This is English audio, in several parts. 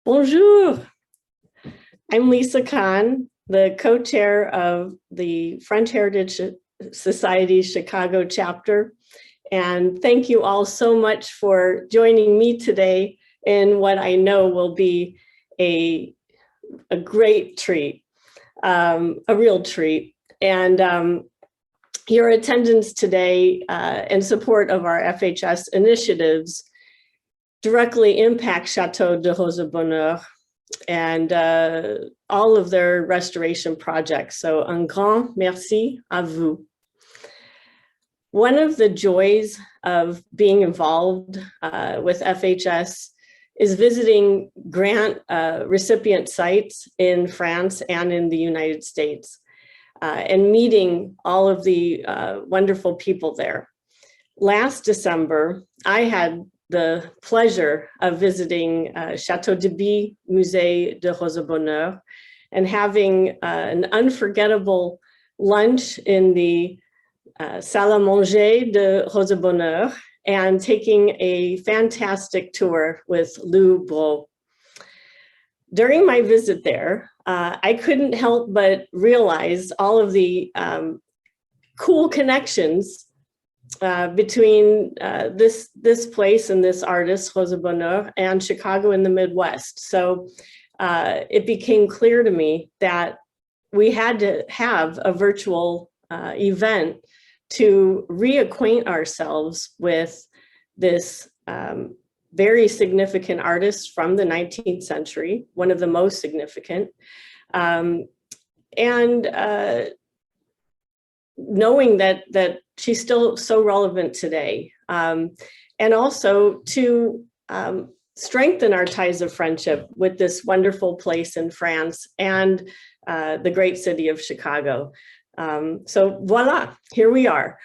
Bonjour. I'm Lisa Kahn, the co-chair of the French Heritage Society Chicago Chapter. And thank you all so much for joining me today in what I know will be a great treat, a real treat. And your attendance today in support of our FHS initiatives directly impact Chateau de Rosa Bonheur and all of their restoration projects. So un grand merci à vous. One of the joys of being involved with FHS is visiting grant recipient sites in France and in the United States and meeting all of the wonderful people there. Last December, I had the pleasure of visiting Château de By, Musée de Rosa Bonheur, and having an unforgettable lunch in the salle à manger de Rosa Bonheur and taking a fantastic tour with Lou Brault. During my visit there, I couldn't help but realize all of the cool connections between this place and this artist, Rosa Bonheur, and Chicago in the Midwest. So it became clear to me that we had to have a virtual event to reacquaint ourselves with this very significant artist from the 19th century, one of the most significant, and knowing that she's still so relevant today, and also to strengthen our ties of friendship with this wonderful place in France and the great city of Chicago. So voila, here we are.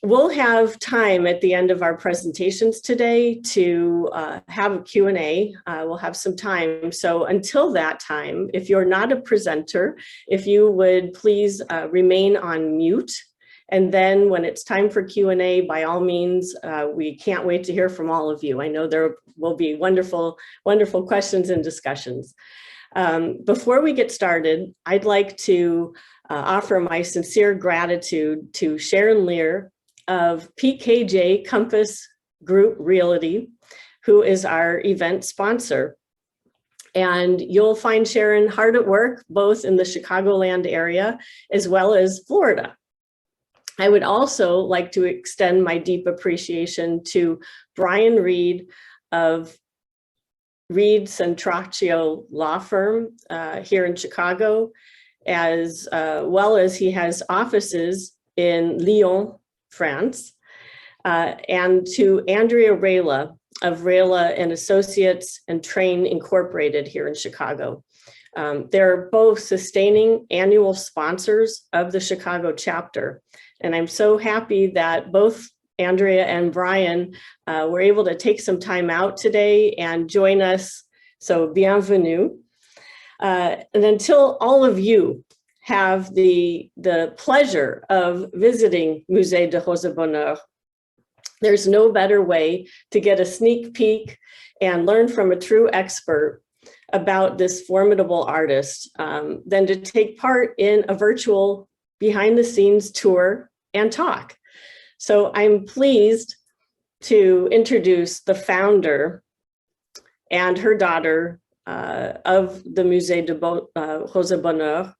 We'll have time at the end of our presentations today to have a Q&A. We'll have some time. So until that time, if you're not a presenter, if you would please remain on mute. And then when it's time for Q&A, by all means, we can't wait to hear from all of you. I know there will be wonderful, wonderful questions and discussions. Before we get started, I'd like to offer my sincere gratitude to Sharon Lear of PKJ Compass Group Realty, who is our event sponsor. And you'll find Sharon hard at work, both in the Chicagoland area as well as Florida. I would also like to extend my deep appreciation to Brian Reed of Reed Centraccio Law Firm here in Chicago, as well as he has offices in Lyon, France, and to Andrea Rayla of Rayla and Associates and Train Incorporated here in Chicago. They're both sustaining annual sponsors of the Chicago chapter. And I'm so happy that both Andrea and Brian were able to take some time out today and join us. So bienvenue. And until all of you have the pleasure of visiting Musée de Rosa Bonheur, there's no better way to get a sneak peek and learn from a true expert about this formidable artist than to take part in a virtual behind the scenes tour and talk. So I'm pleased to introduce the founder and her daughter of the Musée de Rosa Bonheur,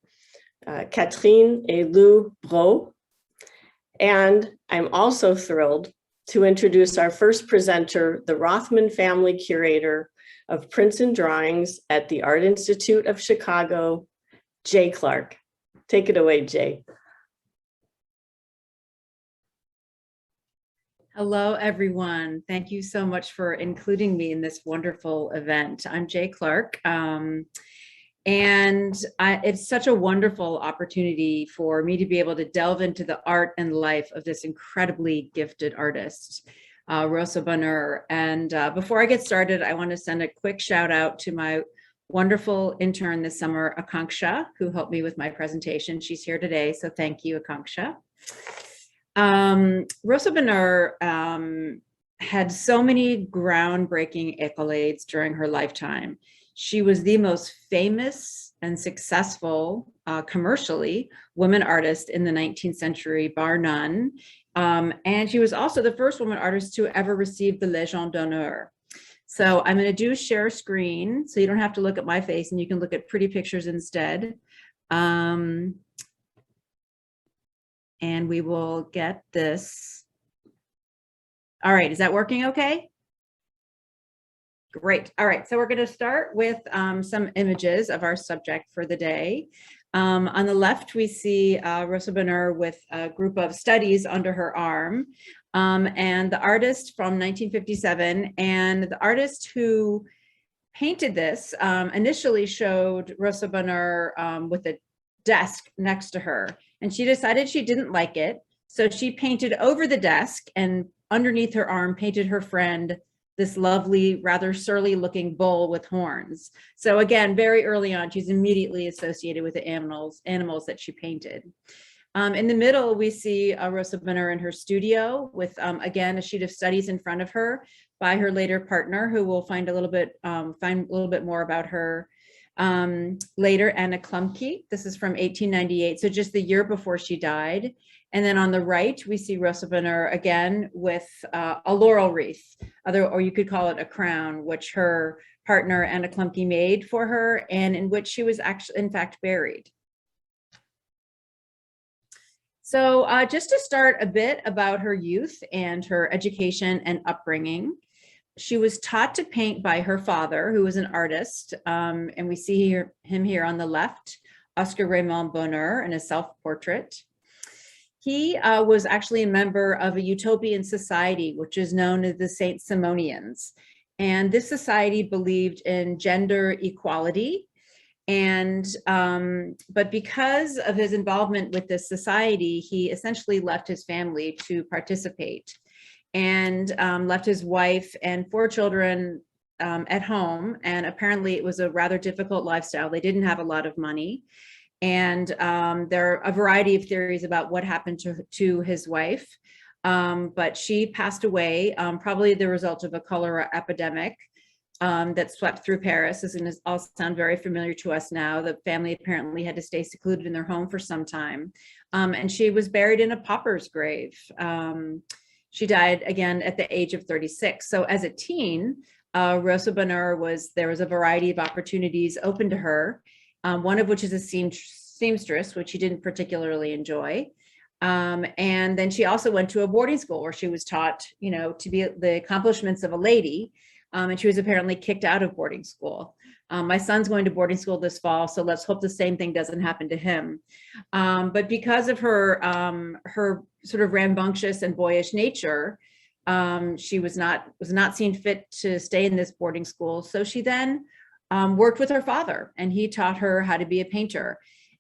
Katherine et Lou Brault. And I'm also thrilled to introduce our first presenter, the Rothman family curator of prints and drawings at the Art Institute of Chicago, Jay Clarke. Take it away, Jay. Hello, everyone. Thank you so much for including me in this wonderful event. I'm Jay Clarke, and it's such a wonderful opportunity for me to be able to delve into the art and life of this incredibly gifted artist, Rosa Bonheur. And before I get started, I want to send a quick shout out to my wonderful intern this summer, Akanksha, who helped me with my presentation. She's here today, so thank you, Akanksha. Rosa Bonheur had so many groundbreaking accolades during her lifetime. She was the most famous and successful commercially woman artist in the 19th century, bar none. And she was also the first woman artist to ever receive the Légion d'honneur. So I'm going to do share screen so you don't have to look at my face and you can look at pretty pictures instead. And we will get this. All right, is that working okay? Great. All right, so we're going to start with some images of our subject for the day. On the left, we see Rosa Bonheur with a group of studies under her arm, and the artist from 1957, and the artist who painted this initially showed Rosa Bonheur with a desk next to her, and she decided she didn't like it, so she painted over the desk and underneath her arm painted her friend this lovely, rather surly looking bull with horns. So again, very early on, she's immediately associated with the animals that she painted. In the middle, we see Rosa Bonheur in her studio with, again, a sheet of studies in front of her by her later partner, who we'll find a little bit more about her later, Anna Clarke. This is from 1898, so just the year before she died. And then on the right, we see Rosa Bonheur again with a laurel wreath, or you could call it a crown, which her partner Anna Clarke made for her, and in which she was actually, in fact, buried. So just to start a bit about her youth and her education and upbringing, she was taught to paint by her father, who was an artist, and we see him here on the left, Oscar Raymond Bonheur, in a self-portrait. He was actually a member of a utopian society, which is known as the Saint Simonians. And this society believed in gender equality. And, but because of his involvement with this society, he essentially left his family to participate and left his wife and 4 children at home. And apparently it was a rather difficult lifestyle. They didn't have a lot of money. And there are a variety of theories about what happened to his wife, but she passed away, probably the result of a cholera epidemic that swept through Paris. This is all sound very familiar to us now. The family apparently had to stay secluded in their home for some time, and she was buried in a pauper's grave. She died again at the age of 36. So as a teen, Rosa Bonheur there was a variety of opportunities open to her. One of which is a seamstress, which she didn't particularly enjoy. And then she also went to a boarding school where she was taught, to be the accomplishments of a lady. And she was apparently kicked out of boarding school. My son's going to boarding school this fall, so let's hope the same thing doesn't happen to him. But because of her sort of rambunctious and boyish nature, she was not seen fit to stay in this boarding school. So she then worked with her father, and he taught her how to be a painter.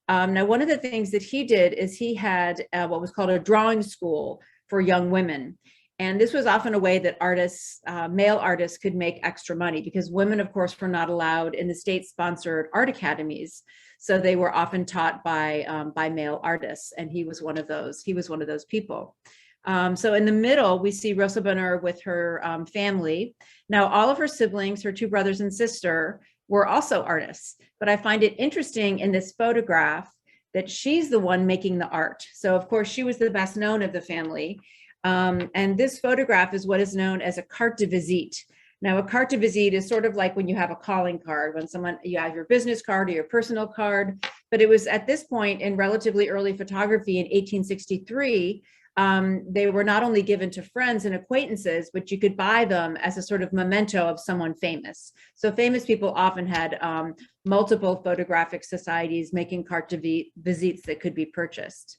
Now, one of the things that he did is he had what was called a drawing school for young women. And this was often a way that artists, male artists, could make extra money, because women, of course, were not allowed in the state-sponsored art academies. So they were often taught by male artists, and he was one of those. He was one of those people. So in the middle, we see Rosa Bonheur with her family. Now, all of her siblings, her 2 brothers and sister, were also artists. But I find it interesting in this photograph that she's the one making the art. So of course, she was the best known of the family. And this photograph is what is known as a carte de visite. Now, a carte de visite is sort of like when you have a calling card, when you have your business card or your personal card. But it was at this point in relatively early photography in 1863, they were not only given to friends and acquaintances, but you could buy them as a sort of memento of someone famous. So famous people often had multiple photographic societies making carte de visites that could be purchased.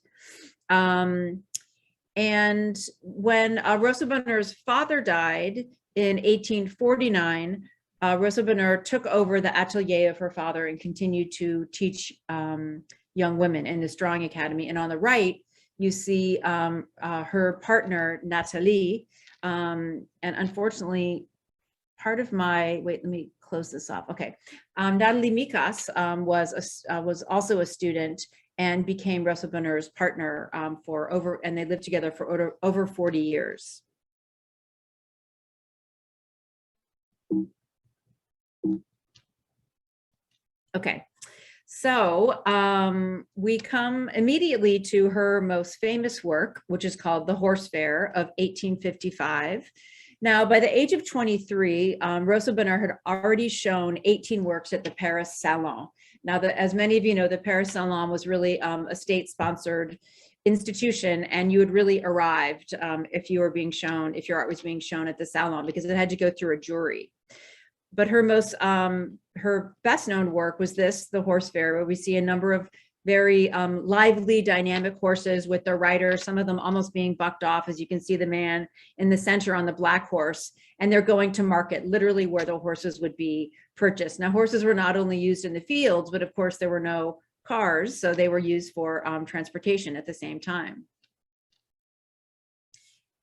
And when Rosa Bonheur's father died in 1849, Rosa Bonheur took over the atelier of her father and continued to teach young women in this drawing academy. And on the right, you see her partner, Nathalie, and unfortunately, part of my, wait, let me close this off. Okay, Nathalie Mikas was also a student and became Rosa Bonheur's partner and they lived together for over 40 years. Okay, so we come immediately to her most famous work, which is called The Horse Fair of 1855. Now, by the age of 23, Rosa Bonheur had already shown 18 works at the Paris Salon. Now, as many of you know, the Paris Salon was really a state-sponsored institution, and you had really arrived if you were being shown, if your art was being shown at the Salon, because it had to go through a jury. But her best known work was this, The Horse Fair, where we see a number of very lively, dynamic horses with their riders, some of them almost being bucked off, as you can see the man in the center on the black horse, and they're going to market, literally where the horses would be purchased. Now, horses were not only used in the fields, but of course there were no cars, so they were used for transportation at the same time.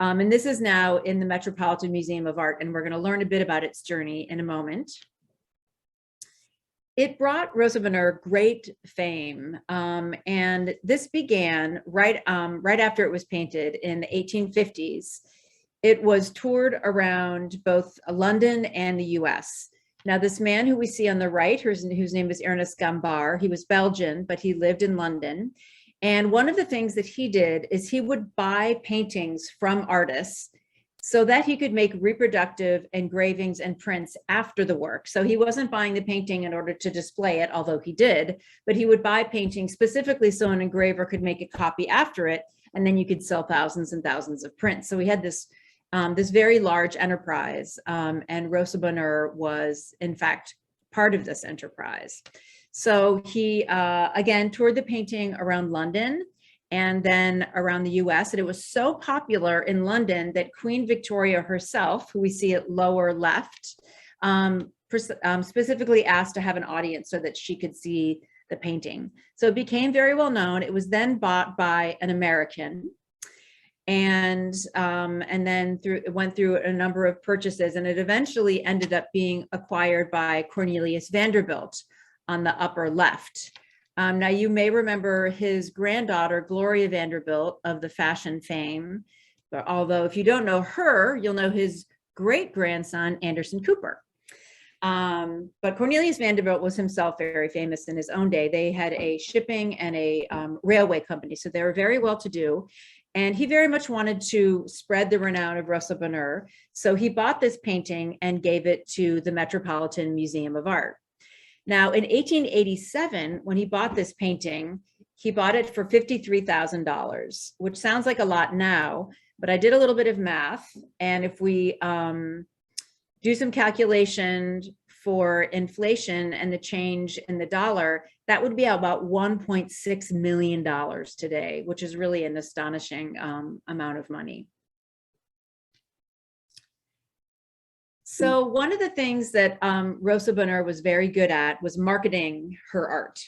And this is now in the Metropolitan Museum of Art, and we're going to learn a bit about its journey in a moment. It brought Rosa Bonheur great fame, and this began right after it was painted in the 1850s. It was toured around both London and the US. Now, this man who we see on the right, whose name is Ernest Gambart, he was Belgian, but he lived in London. And one of the things that he did is he would buy paintings from artists so that he could make reproductive engravings and prints after the work. So he wasn't buying the painting in order to display it, although he did, but he would buy paintings specifically so an engraver could make a copy after it, and then you could sell thousands and thousands of prints. So we had this very large enterprise, and Rosa Bonheur was, in fact, part of this enterprise. So he, again, toured the painting around London and then around the US. And it was so popular in London that Queen Victoria herself, who we see at lower left, specifically asked to have an audience so that she could see the painting. So it became very well known. It was then bought by an American, and then it went through a number of purchases, and it eventually ended up being acquired by Cornelius Vanderbilt on the upper left. Now, you may remember his granddaughter, Gloria Vanderbilt, of the fashion fame, but although if you don't know her, you'll know his great-grandson, Anderson Cooper. But Cornelius Vanderbilt was himself very famous in his own day. They had a shipping and a railway company, so they were very well-to-do. And he very much wanted to spread the renown of Rosa Bonheur. So he bought this painting and gave it to the Metropolitan Museum of Art. Now, in 1887, when he bought this painting, he bought it for $53,000, which sounds like a lot now, but I did a little bit of math. And if we do some calculation for inflation and the change in the dollar, that would be about $1.6 million today, which is really an astonishing amount of money. So one of the things that Rosa Bonheur was very good at was marketing her art.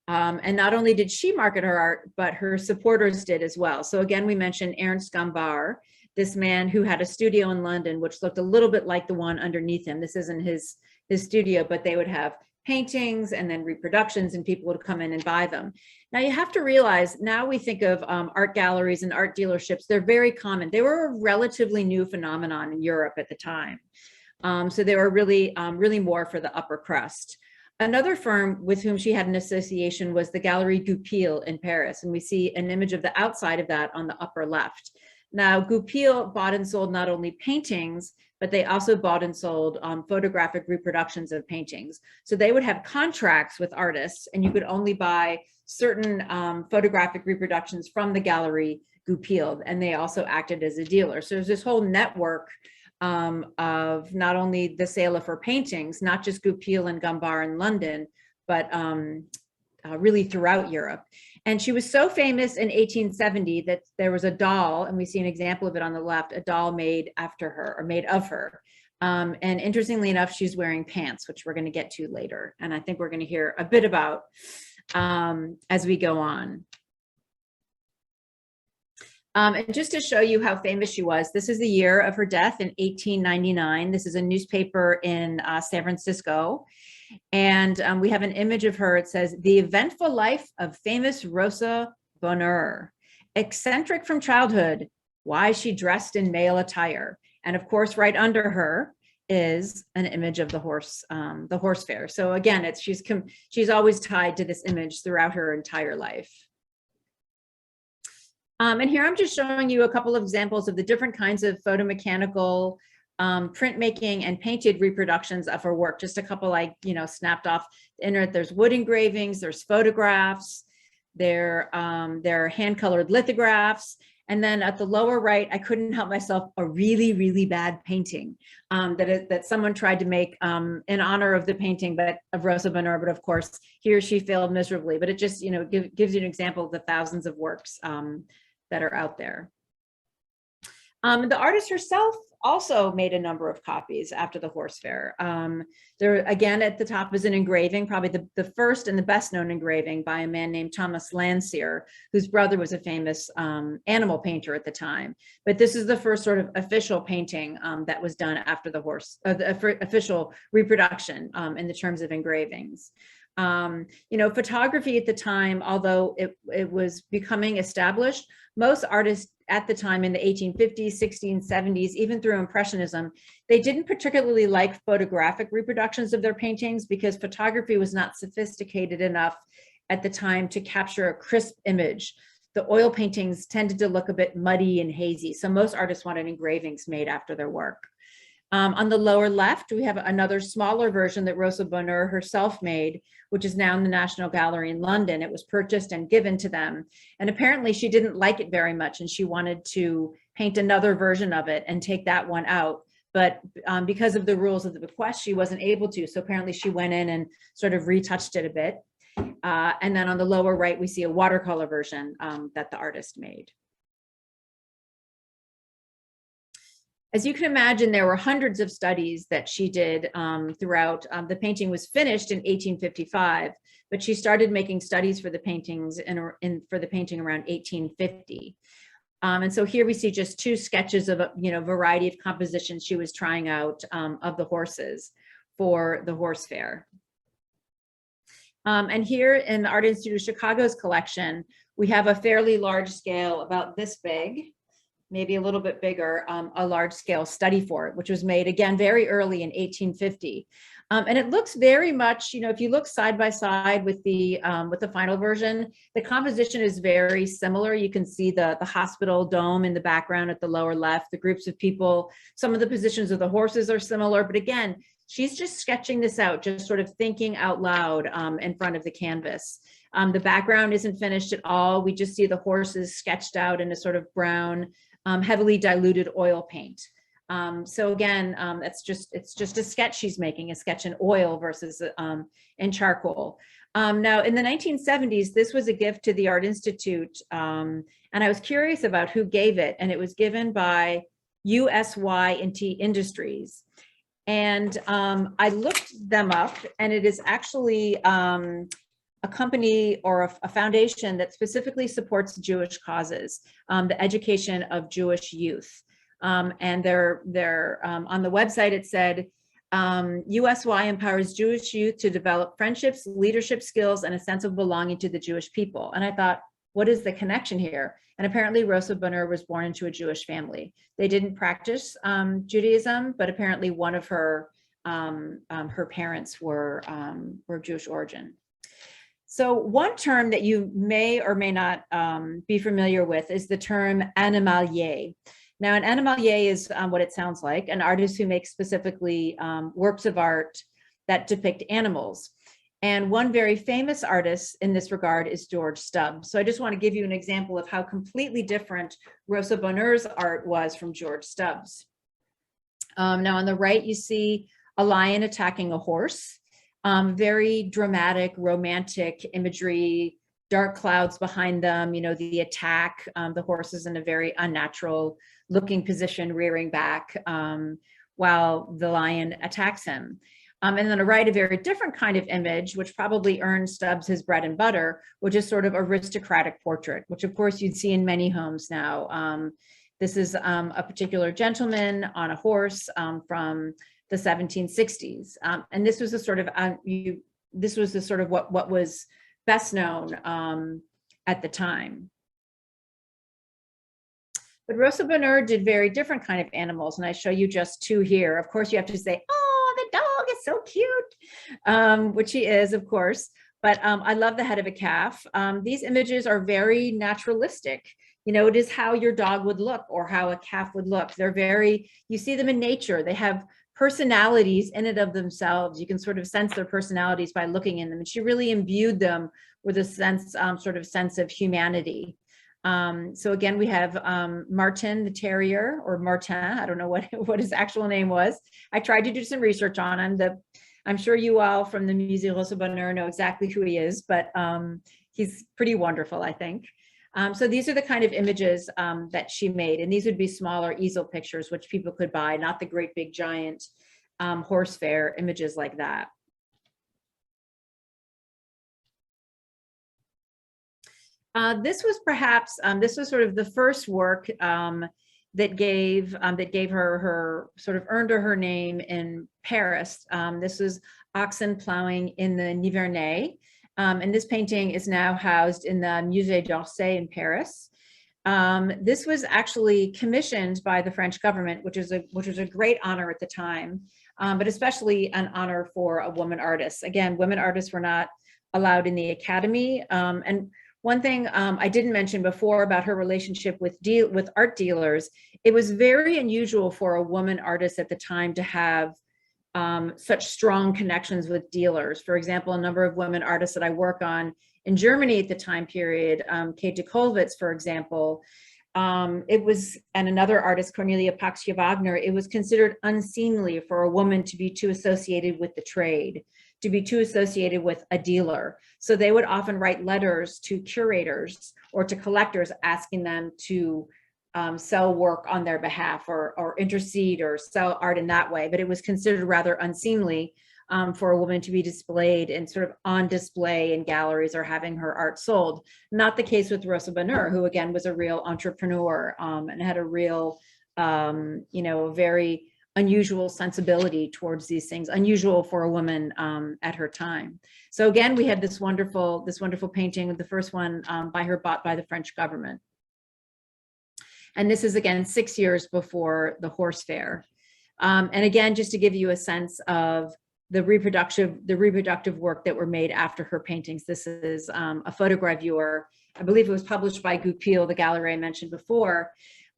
And not only did she market her art, but her supporters did as well. So again, we mentioned Ernest Gambart, this man who had a studio in London, which looked a little bit like the one underneath him. This isn't his studio, but they would have paintings and then reproductions, and people would come in and buy them. Now you have to realize, now we think of art galleries and art dealerships, they're very common. They were a relatively new phenomenon in Europe at the time. So they were really more for the upper crust. Another firm with whom she had an association was the Galerie Goupil in Paris. And we see an image of the outside of that on the upper left. Now, Goupil bought and sold not only paintings, but they also bought and sold photographic reproductions of paintings. So they would have contracts with artists, and you could only buy certain photographic reproductions from the Galerie Goupil, and they also acted as a dealer. So there's this whole network of not only the sale of her paintings, not just Goupil and Gambart in London, but really throughout Europe. And she was so famous in 1870 that there was a doll, and we see an example of it on the left, a doll made after her, or made of her. And interestingly enough, she's wearing pants, which we're going to get to later. And I think we're going to hear a bit about as we go on. And just to show you how famous she was, this is the year of her death in 1899. This is a newspaper in San Francisco. And we have an image of her. It says, "The eventful life of famous Rosa Bonheur. Eccentric from childhood, why she dressed in male attire." And of course, right under her is an image of the horse fair. So again, she's always tied to this image throughout her entire life. And here I'm just showing you a couple of examples of the different kinds of photomechanical printmaking and painted reproductions of her work. Just a couple I snapped off the internet. There's wood engravings, there's photographs, there are hand-colored lithographs. And then at the lower right, I couldn't help myself, a really, really bad painting that someone tried to make in honor of the painting, but of Rosa Bonheur, but of course, he or she failed miserably. But it just, gives you an example of the thousands of works that are out there. The artist herself also made a number of copies after the horse fair. There, again, at the top is an engraving, probably the first and the best known engraving by a man named Thomas Landseer, whose brother was a famous animal painter at the time. But this is the first sort of official painting that was done after the the official reproduction in the terms of engravings. Photography at the time, although it was becoming established, most artists at the time in the 1850s, 16s, 70s, even through Impressionism, they didn't particularly like photographic reproductions of their paintings because photography was not sophisticated enough at the time to capture a crisp image. The oil paintings tended to look a bit muddy and hazy, so most artists wanted engravings made after their work. On the lower left, we have another smaller version that Rosa Bonheur herself made, which is now in the National Gallery in London. It was purchased and given to them. And apparently she didn't like it very much and she wanted to paint another version of it and take that one out. But because of the rules of the bequest, she wasn't able to. So apparently she went in and sort of retouched it a bit. And then on the lower right, we see a watercolor version that the artist made. As you can imagine, there were hundreds of studies that she did throughout. The painting was finished in 1855, but she started making studies for the paintings for the painting around 1850. And so here we see just two sketches of a variety of compositions she was trying out of the horses for the horse fair. And here in the Art Institute of Chicago's collection, we have a fairly large scale, about this big, maybe a little bit bigger, a large scale study for it, which was made again very early in 1850. And it looks very much, if you look side by side with the final version, the composition is very similar. You can see the hospital dome in the background at the lower left, the groups of people, some of the positions of the horses are similar, but again, she's just sketching this out, just sort of thinking out loud in front of the canvas. The background isn't finished at all. We just see the horses sketched out in a sort of brown, heavily diluted oil paint. So again, it's just a sketch she's making, a sketch in oil versus in charcoal. Now in the 1970s, this was a gift to the Art Institute. And I was curious about who gave it, and it was given by USY&T Industries. And I looked them up, and it is actually a company or a foundation that specifically supports Jewish causes, the education of Jewish youth. And they're on the website, it said, USY empowers Jewish youth to develop friendships, leadership skills, and a sense of belonging to the Jewish people. And I thought, what is the connection here? And apparently Rosa Bonheur was born into a Jewish family. They didn't practice Judaism, but apparently one of her parents were Jewish origin. So one term that you may or may not be familiar with is the term animalier. Now, an animalier is what it sounds like, an artist who makes specifically works of art that depict animals. And one very famous artist in this regard is George Stubbs. So I just want to give you an example of how completely different Rosa Bonheur's art was from George Stubbs. Now on the right, you see a lion attacking a horse. Very dramatic, romantic imagery, dark clouds behind them, the attack, the horse is in a very unnatural looking position, rearing back while the lion attacks him. And then on the right, a very different kind of image, which probably earned Stubbs his bread and butter, which is sort of aristocratic portrait, which of course you'd see in many homes now. This is a particular gentleman on a horse from the 1760s. And this was a sort of, what was best known at the time. But Rosa Bonheur did very different kind of animals, and I show you just two here. Of course, you have to say, oh, the dog is so cute, which he is, of course. But I love the head of a calf. These images are very naturalistic. You know, it is how your dog would look or how a calf would look. They're very, you see them in nature. They have personalities in and of themselves. You can sort of sense their personalities by looking in them. And she really imbued them with a sense, sort of sense of humanity. So again, we have Martin the terrier, or Martin, I don't know what his actual name was. I tried to do some research on him. I'm sure you all from the Musée Rosa Bonheur know exactly who he is, but he's pretty wonderful, I think. So these are the kind of images that she made, and these would be smaller easel pictures, which people could buy, not the great big giant horse fair images like that. This was perhaps, this was sort of the first work that gave her sort of earned her name in Paris. This was oxen plowing in the Nivernais. And this painting is now housed in the Musée d'Orsay in Paris. This was actually commissioned by the French government, which was a great honor at the time, but especially an honor for a woman artist. Again, women artists were not allowed in the academy. And one thing I didn't mention before about her relationship with art dealers, it was very unusual for a woman artist at the time to have such strong connections with dealers. For example, a number of women artists that I work on in Germany at the time period, Kate de Kollwitz, for example, and another artist, Cornelia Paxia-Wagner, it was considered unseemly for a woman to be too associated with the trade, to be too associated with a dealer. So they would often write letters to curators or to collectors asking them to sell work on their behalf or intercede or sell art in that way. But it was considered rather unseemly for a woman to be displayed and sort of on display in galleries or having her art sold. Not the case with Rosa Bonheur, who again was a real entrepreneur and had a real, very unusual sensibility towards these things, unusual for a woman at her time. So again, we had this wonderful painting, the first one by her, bought by the French government. And this is again 6 years before the horse fair. And again, just to give you a sense of the reproductive work that were made after her paintings. This is a photogravure. I believe it was published by Goupil, the gallery I mentioned before.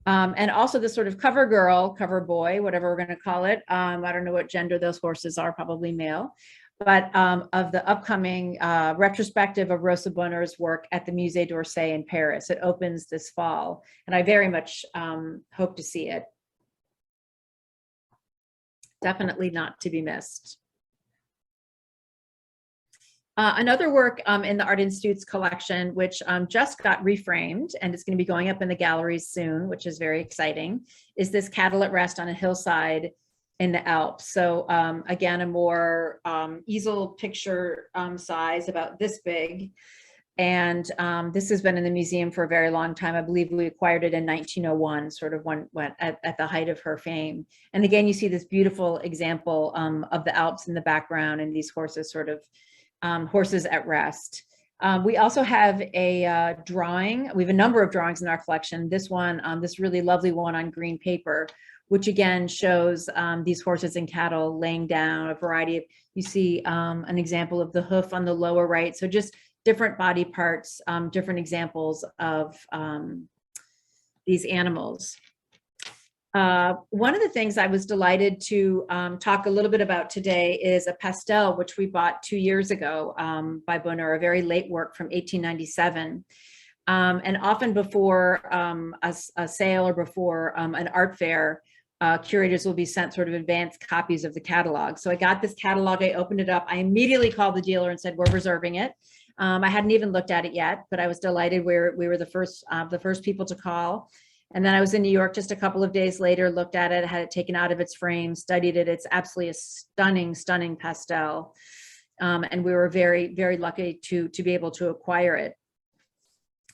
And also the sort of cover girl, cover boy, whatever we're going to call it. I don't know what gender those horses are, probably male, but of the upcoming retrospective of Rosa Bonheur's work at the Musée d'Orsay in Paris. It opens this fall, and I very much hope to see it. Definitely not to be missed. Another work in the Art Institute's collection, which just got reframed and it's going to be going up in the galleries soon, which is very exciting, is this cattle at rest on a hillside in the Alps. So again, a more easel picture size, about this big. And this has been in the museum for a very long time. I believe we acquired it in 1901, sort of went at the height of her fame. And again, you see this beautiful example of the Alps in the background and these horses sort of horses at rest. We also have a drawing. We have a number of drawings in our collection. This one, this really lovely one on green paper, which again shows these horses and cattle laying down a variety of, you see an example of the hoof on the lower right. So just different body parts, different examples of these animals. One of the things I was delighted to talk a little bit about today is a pastel, which we bought 2 years ago by Bonheur, a very late work from 1897. And often before a sale or before an art fair, curators will be sent sort of advanced copies of the catalog. So I got this catalog, I opened it up, I immediately called the dealer and said, we're reserving it. I hadn't even looked at it yet, but I was delighted we were the first people to call. And then I was in New York just a couple of days later, looked at it, had it taken out of its frame, studied it. It's absolutely a stunning, stunning pastel. And we were very, very lucky to be able to acquire it.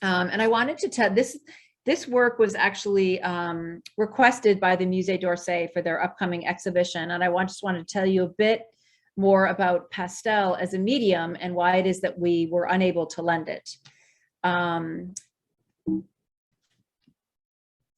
And I wanted to tell this work was actually requested by the Musée d'Orsay for their upcoming exhibition. And I just wanted to tell you a bit more about pastel as a medium and why it is that we were unable to lend it.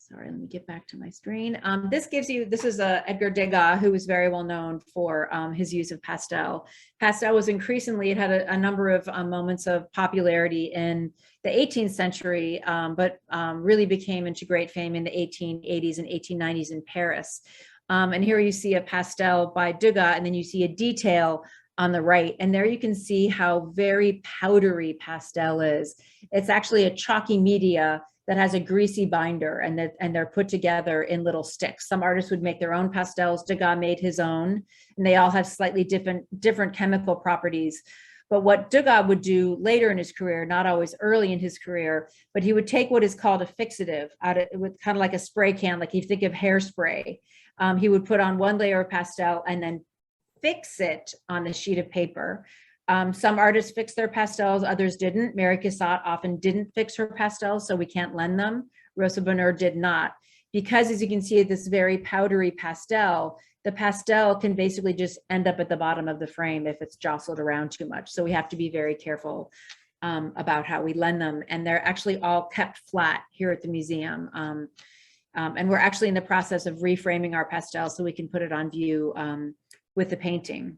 Sorry, let me get back to my screen. This is Edgar Degas, who was very well known for his use of pastel. Pastel was increasingly, it had a number of moments of popularity in the 18th century, but really became into great fame in the 1880s and 1890s in Paris. And here you see a pastel by Degas, and then you see a detail on the right. And there you can see how very powdery pastel is. It's actually a chalky media that has a greasy binder, and they're put together in little sticks. Some artists would make their own pastels. Degas made his own, and they all have slightly different chemical properties. But what Degas would do later in his career, not always early in his career, but he would take what is called a fixative with kind of like a spray can, like you think of hairspray. He would put on one layer of pastel and then fix it on a sheet of paper. Some artists fixed their pastels, others didn't. Mary Cassatt often didn't fix her pastels, so we can't lend them. Rosa Bonheur did not. Because, as you can see, this very powdery pastel, the pastel can basically just end up at the bottom of the frame if it's jostled around too much. So we have to be very careful about how we lend them. And they're actually all kept flat here at the museum. And we're actually in the process of reframing our pastel so we can put it on view with the painting.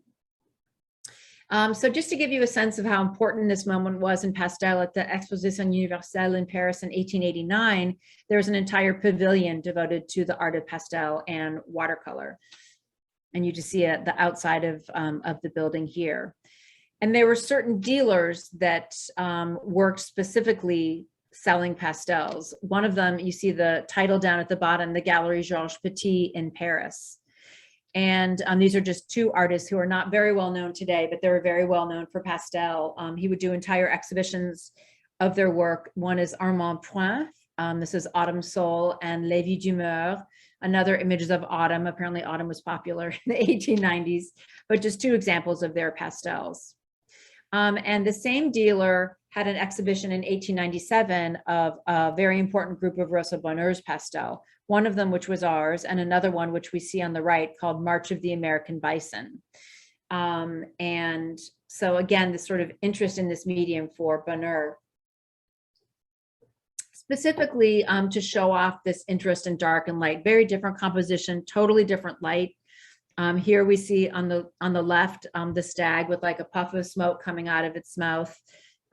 So just to give you a sense of how important this moment was in pastel, at the Exposition Universelle in Paris in 1889, there was an entire pavilion devoted to the art of pastel and watercolor. And you just see the outside of the building here. And there were certain dealers that worked specifically selling pastels. One of them, you see the title down at the bottom, the Galerie Georges Petit in Paris. And these are just two artists who are not very well known today, but they were very well known for pastel. He would do entire exhibitions of their work. One is Armand Point. This is Autumn Soul and Les Vies d'Humeur, another images of autumn. Apparently autumn was popular in the 1890s, but just two examples of their pastels. And the same dealer had an exhibition in 1897 of a very important group of Rosa Bonheur's pastel. One of them, which was ours, and another one, which we see on the right, called March of the American Bison. And so again, this sort of interest in this medium for Bonheur. Specifically to show off this interest in dark and light, very different composition, totally different light. Here we see on the left, the stag with like a puff of smoke coming out of its mouth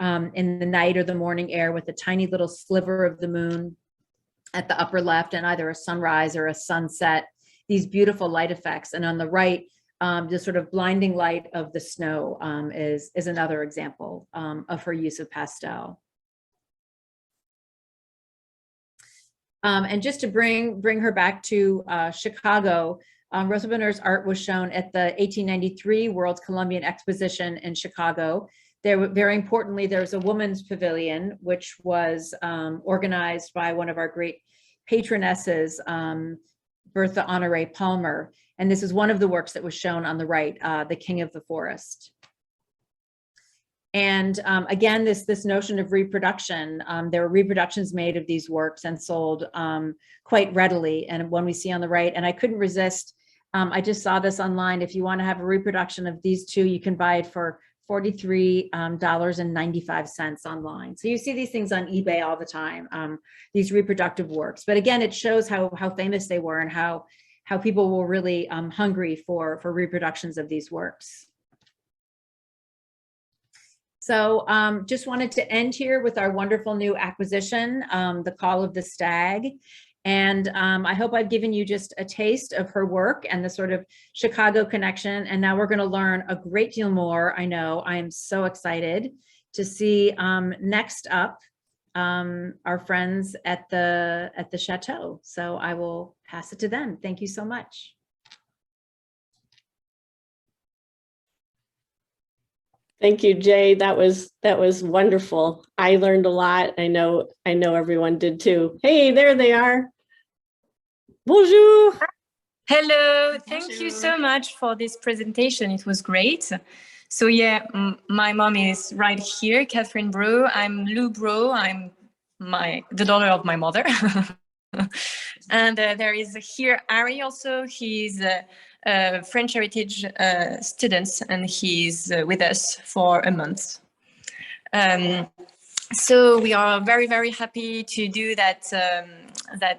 in the night or the morning air with a tiny little sliver of the moon at the upper left, and either a sunrise or a sunset, these beautiful light effects. And on the right, the sort of blinding light of the snow is another example of her use of pastel. And just to bring her back to Chicago, Rosa Bonheur's art was shown at the 1893 World's Columbian Exposition in Chicago. There, very importantly, there's a women's pavilion, which was organized by one of our great patronesses, Bertha Honoré Palmer. And this is one of the works that was shown on the right, The King of the Forest. And again, this notion of reproduction, there were reproductions made of these works and sold quite readily. And one we see on the right, and I couldn't resist, I just saw this online. If you want to have a reproduction of these two, you can buy it for $43.95 online. So you see these things on eBay all the time, these reproductive works. But again, it shows how famous they were and how people were really hungry for reproductions of these works. So just wanted to end here with our wonderful new acquisition, The Call of the Stag. And I hope I've given you just a taste of her work and the sort of Chicago connection. And now we're going to learn a great deal more. I know I am so excited to see next up our friends at the Chateau. So I will pass it to them. Thank you so much. Thank you, Jay. That was wonderful. I learned a lot. I know everyone did too. Hey, there they are. Bonjour. Hello. Thank you so much for this presentation. It was great. So yeah, my mom is right here, Katherine Brault. I'm Lou Brault. I'm the daughter of my mother. And there is here Harry also. He's a French heritage student, and he's with us for a month. So we are very, very happy to do that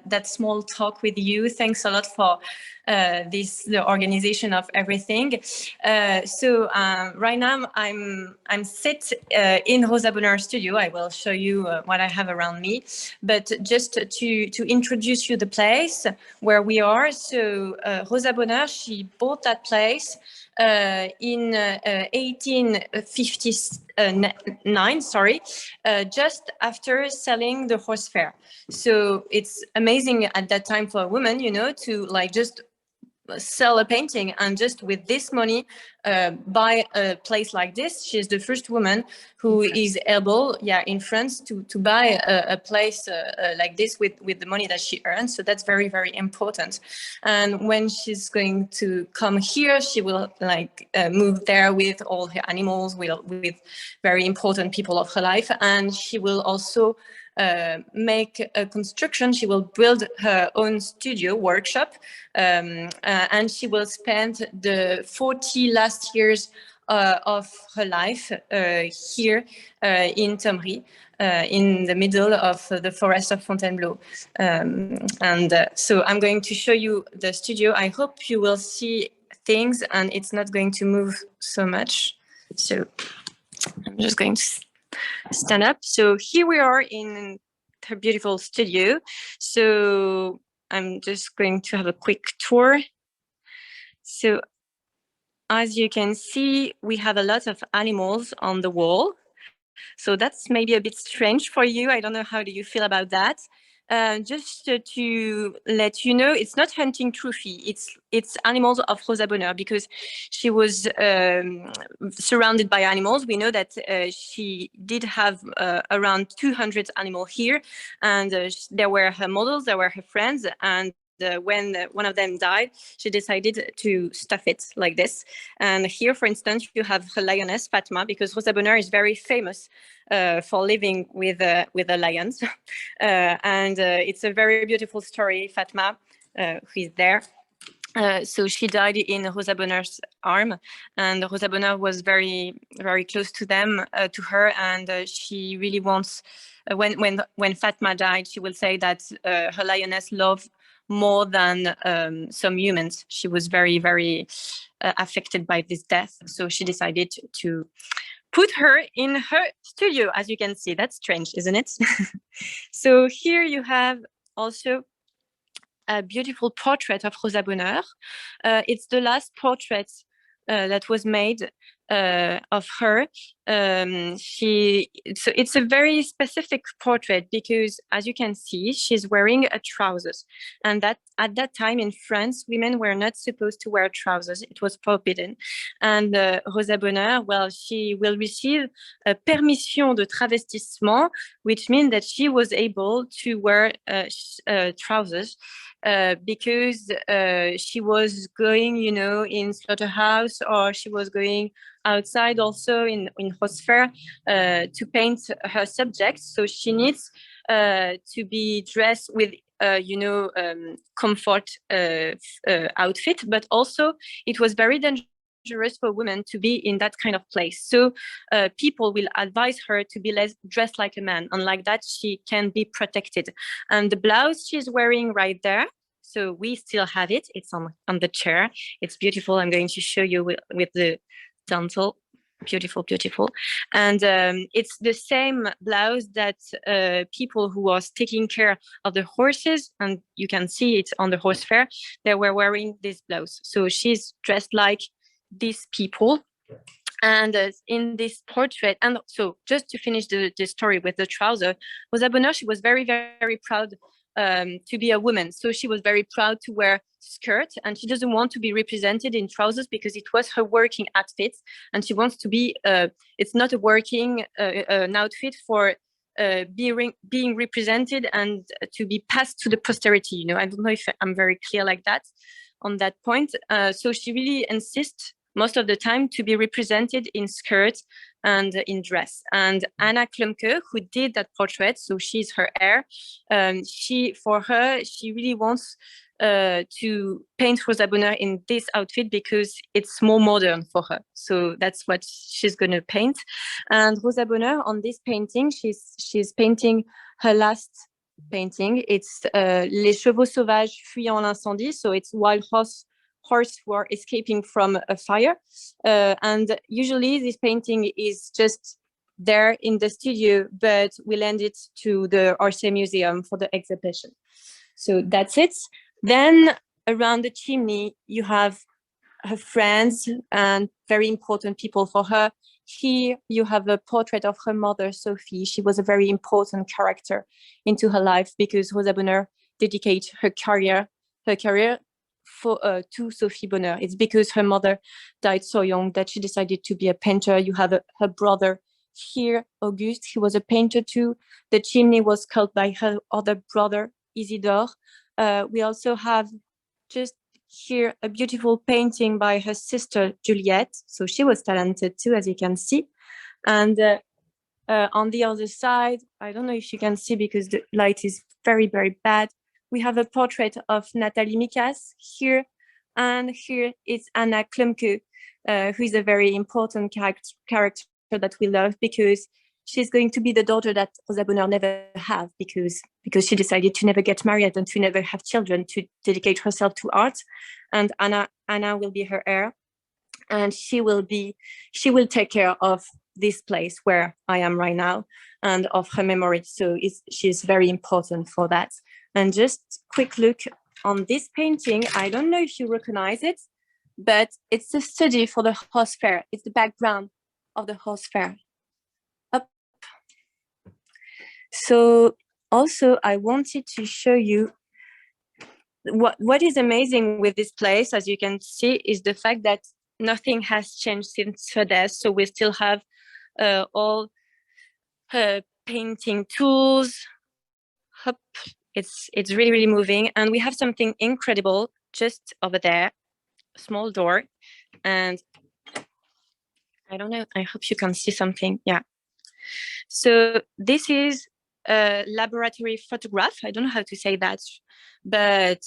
that small talk with you. Thanks a lot for the organization of everything. Right now I'm sit in Rosa Bonheur studio. I will show you what I have around me, but just to introduce you the place where we are. So Rosa Bonheur, she bought that place in 1859, sorry, just after selling the horse fair. So it's amazing at that time for a woman, you know, to like just sell a painting and just with this money buy a place like this. She's the first woman who is able, in France to buy a place like this with the money that she earns. So that's very, very important. And when she's going to come here, she will like move there with all her animals, with very important people of her life. And she will also make a construction. She will build her own studio workshop, and she will spend the 40 last years of her life here in Thomery, in the middle of the forest of Fontainebleau. So I'm going to show you the studio. I hope you will see things and it's not going to move so much. So I'm just going to stand up. So here we are in her beautiful studio. So I'm just going to have a quick tour. So as you can see, we have a lot of animals on the wall. So that's maybe a bit strange for you. I don't know, how do you feel about that? Just to let you know, it's not hunting trophy. It's animals of Rosa Bonheur, because she was surrounded by animals. We know that she did have around 200 animals here, and there were her models, there were her friends, and when one of them died, she decided to stuff it like this. And here, for instance, you have her lioness, Fatma, because Rosa Bonheur is very famous for living with the lions. And it's a very beautiful story, Fatma, who is there. So she died in Rosa Bonheur's arm, and Rosa Bonheur was very, very close to them, to her, and she really wants. When Fatma died, she will say that her lioness loved more than some humans. She was very, very affected by this death, so she decided to put her in her studio. As you can see, that's strange, isn't it? So here you have also a beautiful portrait of Rosa Bonheur. It's the last portrait that was made of her. So it's a very specific portrait because, as you can see, she's wearing a trousers, and that at that time in France, women were not supposed to wear trousers. It was forbidden. And Rosa Bonheur, well, she will receive a permission de travestissement, which means that she was able to wear trousers. Because she was going, you know, in slaughterhouse, or she was going outside also in horse fair to paint her subjects. So she needs to be dressed with comfort outfit, but also it was very dangerous for women to be in that kind of place. So people will advise her to be less dressed like a man, and like that she can be protected. And the blouse she's wearing right there, so we still have it. It's on the chair. It's beautiful. I'm going to show you with the dental. Beautiful, beautiful. And it's the same blouse that people who was taking care of the horses, and you can see it on the horse fair, they were wearing this blouse. So she's dressed like these people. And in this portrait, and so just to finish the story with the trouser, Rosa Bonheur, she was very, very proud to be a woman. So she was very proud to wear skirt, and she doesn't want to be represented in trousers because it was her working outfit, and she wants to be, it's not a working an outfit for being represented and to be passed to the posterity. You know, I don't know if I'm very clear like that on that point. So she really insists most of the time to be represented in skirt and in dress. And Anna Klumke, who did that portrait, so she's her heir, she really wants to paint Rosa Bonheur in this outfit because it's more modern for her. So that's what she's going to paint. And Rosa Bonheur, on this painting, she's painting her last painting. It's Les Chevaux Sauvages fuyant l'incendie. So it's wild horse who are escaping from a fire. And usually this painting is just there in the studio, but we lend it to the Orsay Museum for the exhibition. So that's it. Then around the chimney, you have her friends and very important people for her. Here you have a portrait of her mother, Sophie. She was a very important character into her life because Rosa Bonheur dedicated her career to Sophie Bonheur. It's because her mother died so young that she decided to be a painter. You have her brother here, Auguste. He was a painter too. The chimney was sculpted by her other brother, Isidore. We also have just here a beautiful painting by her sister, Juliette. So she was talented too, as you can see. And on the other side, I don't know if you can see because the light is very, very bad. We have a portrait of Nathalie Mikas here. And here is Anna Klumke, who is a very important character that we love because she's going to be the daughter that Rosa Bonheur never have because she decided to never get married and to never have children, to dedicate herself to art. And Anna will be her heir, and she will take care of this place where I am right now and of her memory. So she's very important for that. And just quick look on this painting. I don't know if you recognize it, but it's a study for the horse fair. It's the background of the horse fair. Up. So also I wanted to show you what is amazing with this place, as you can see, is the fact that nothing has changed since her death. So we still have all her painting tools. Hup. It's really, really moving. And we have something incredible just over there, a small door. And I don't know, I hope you can see something. Yeah. So this is a laboratory photograph. I don't know how to say that, but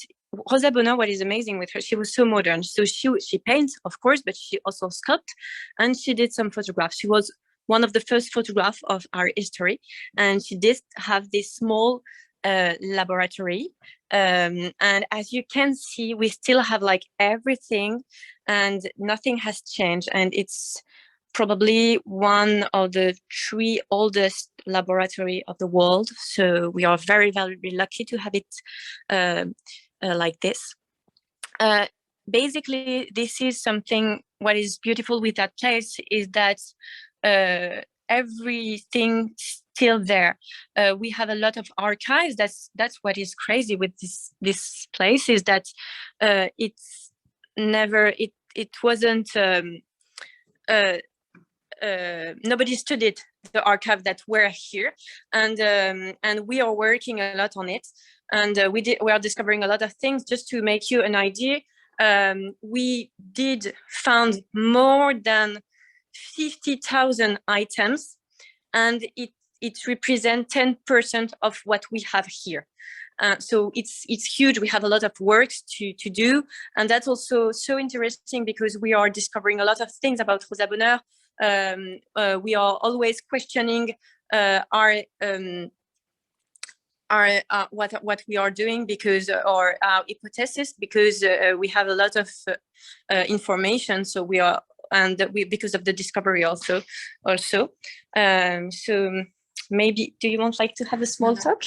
Rosa Bonheur, what is amazing with her, she was so modern. So she paints, of course, but she also sculpted and she did some photographs. She was one of the first photographs of our history. And she did have this small laboratory. And as you can see, we still have like everything and nothing has changed. And it's probably one of the 3 oldest laboratory of the world. So we are very, very lucky to have it like this. Basically, this is something, what is beautiful with that place is that everything still there. We have a lot of archives. That's what is crazy with this place is that it's never, it wasn't, nobody studied the archive that were here, and we are working a lot on it, and we are discovering a lot of things. Just to make you an idea, we did found more than 50,000 items, and it represents 10% of what we have here. So it's huge. We have a lot of work to do, and that's also so interesting because we are discovering a lot of things about Rosa Bonheur. We are always questioning what we are doing because our hypothesis, because we have a lot of information. So we are, and because of the discovery also. So maybe, do you want like to have a small talk?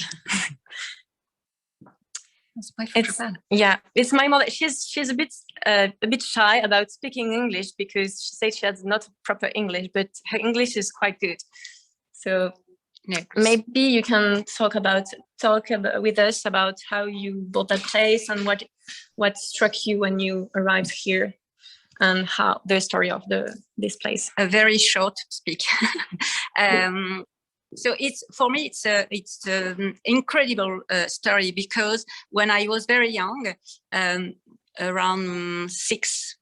Yeah, it's my mother. She's a bit shy about speaking English because she says she has not proper English, but her English is quite good. So maybe you can talk with us about how you bought that place and what struck you when you arrived here, and how the story of this place. A very short speak. So for me, it's an incredible story because when I was very young, around 6,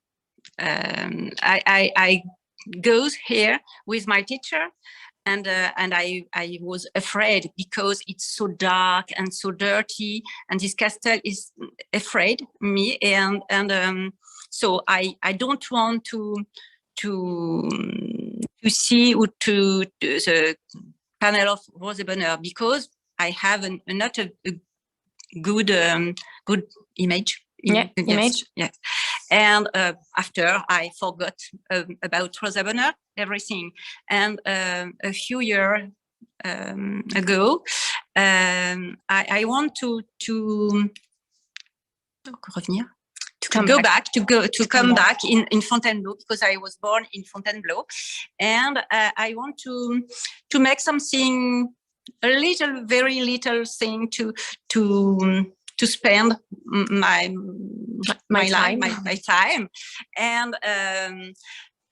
I goes here with my teacher, I was afraid because it's so dark and so dirty, and this castle is afraid me, and so I don't want to see the panel of Rosa Bonheur, because I have not a good good image. Image. Yes. And after I forgot about Rosa Bonheur, everything. And a few years ago, I want to come back in Fontainebleau, because I was born in Fontainebleau, and I want to make something, a little, very little thing to spend my time,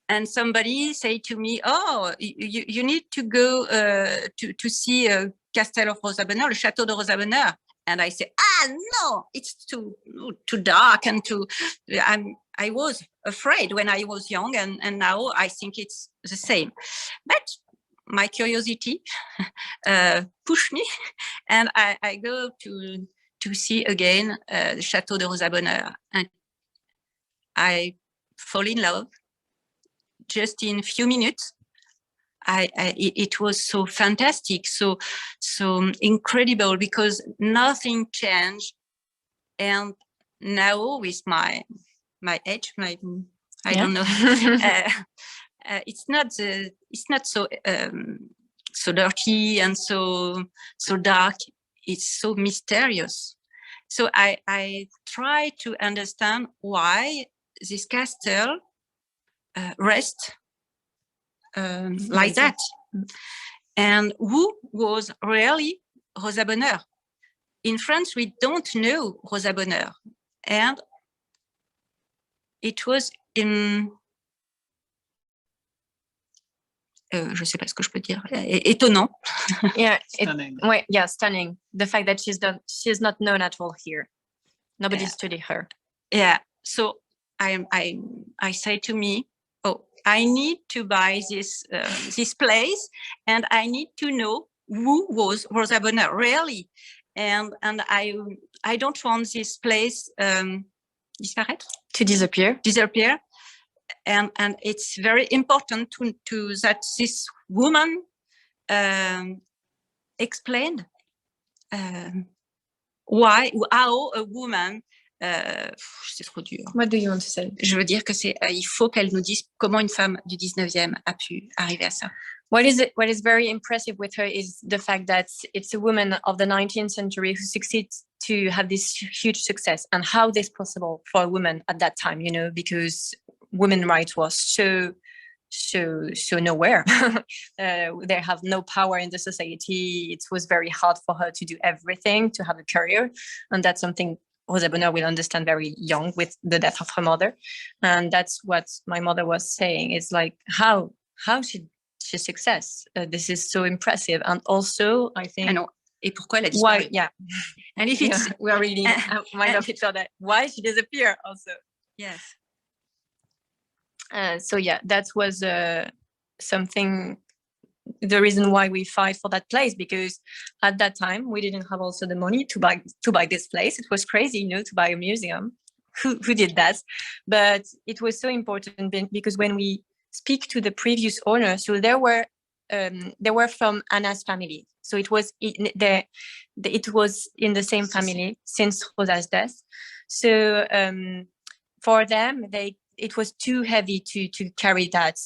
and somebody say to me, "Oh, you need to go to see a Castle of Rosa Bonheur, le Château de Rosa Bonheur." And I say, no, it's too dark and too. I was afraid when I was young, and now I think it's the same. But my curiosity pushed me, and I go to see again the Château de Rosa Bonheur, and I fall in love just in a few minutes. It was so fantastic, so incredible, because nothing changed. And now with my age, I don't know, it's not so so dirty and so dark. It's so mysterious. So I try to understand why this castle rests like that, and who was really Rosa Bonheur. In France, we don't know Rosa Bonheur, and it was in je sais pas ce que je peux dire, étonnant. Yeah, Stunning. yeah, stunning. The fact that she's not known at all here. Nobody studied her. Yeah, so I say to me, oh, I need to buy this place, and I need to know who was Rosa Bonheur really, and I don't want this place disparaître, To disappear. and it's very important to that this woman explained how a woman. C'est trop dur. What do you want to say? Je veux dire que il faut qu'elle nous dise comment une femme du 19e a pu arriver à ça. What is very impressive with her is the fact that it's a woman of the 19th century who succeeds to have this huge success, and how this possible for a woman at that time, because women's rights was so nowhere. They have no power in the society. It was very hard for her to do everything, to have a career, and that's something Rosa Bonheur will understand very young with the death of her mother. And that's what my mother was saying, is like how she success. This is so impressive. And also, I think, et pourquoi elle a disparu? why, yeah. And if it's we are really mind of each other. Why she disappeared also. yes. So yeah, that was something, the reason why we fight for that place, because at that time we didn't have also the money to buy this place. It was crazy, to buy a museum. Who did that? But it was so important, because when we speak to the previous owner, so they were from Anna's family. So it was it was in the same family since Rosa's death. So for them, it was too heavy to carry that,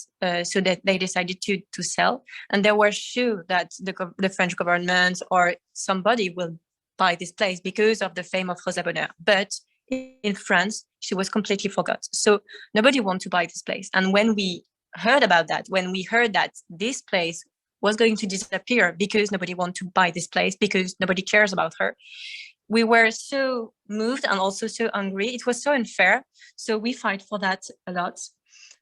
so that they decided to sell. And they were sure that the French government or somebody will buy this place because of the fame of Rosa Bonheur. But in France, she was completely forgot. So nobody wanted to buy this place. And when we heard about that, when we heard that this place was going to disappear because nobody wanted to buy this place, because nobody cares about her, we were so moved and also so angry. It was so unfair. So we fight for that a lot.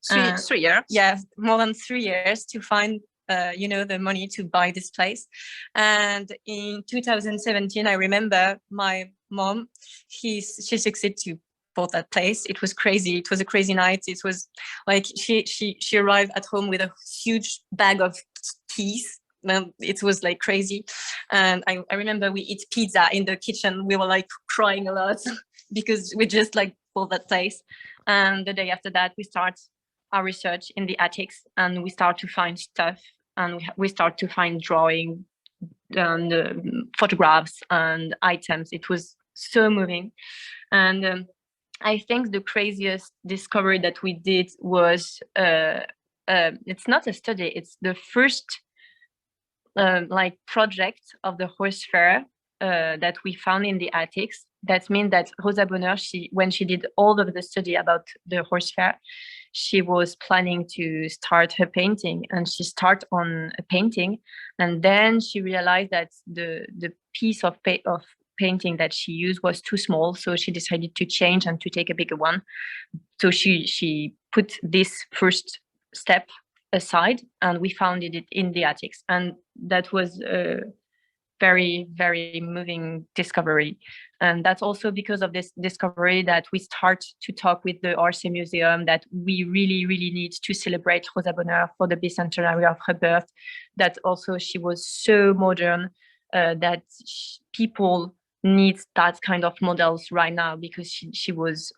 3 years. Yeah, more than 3 years to find, the money to buy this place. And in 2017, I remember my mom, she succeeded to bought that place. It was crazy. It was a crazy night. It was like she arrived at home with a huge bag of teas. It was like crazy. And I remember we eat pizza in the kitchen. We were like crying a lot because we just like for that place. And the day after that, we start our research in the attics, and we start to find stuff, and we start to find drawing and photographs and items. It was so moving. And I think the craziest discovery that we did was, it's not a study, it's the first like project of the horse fair that we found in the attics. That means that Rosa Bonheur, when she did all of the study about the horse fair, she was planning to start her painting, and she started on a painting, and then she realized that the piece of painting that she used was too small, so she decided to change and to take a bigger one. So she put this first step aside, and we found it in the attics, and that was a very, very moving discovery. And that's also because of this discovery that we start to talk with the Orsay Museum that we really, really need to celebrate Rosa Bonheur for the bicentenary of her birth, that also she was so modern, that people need that kind of models right now, because she was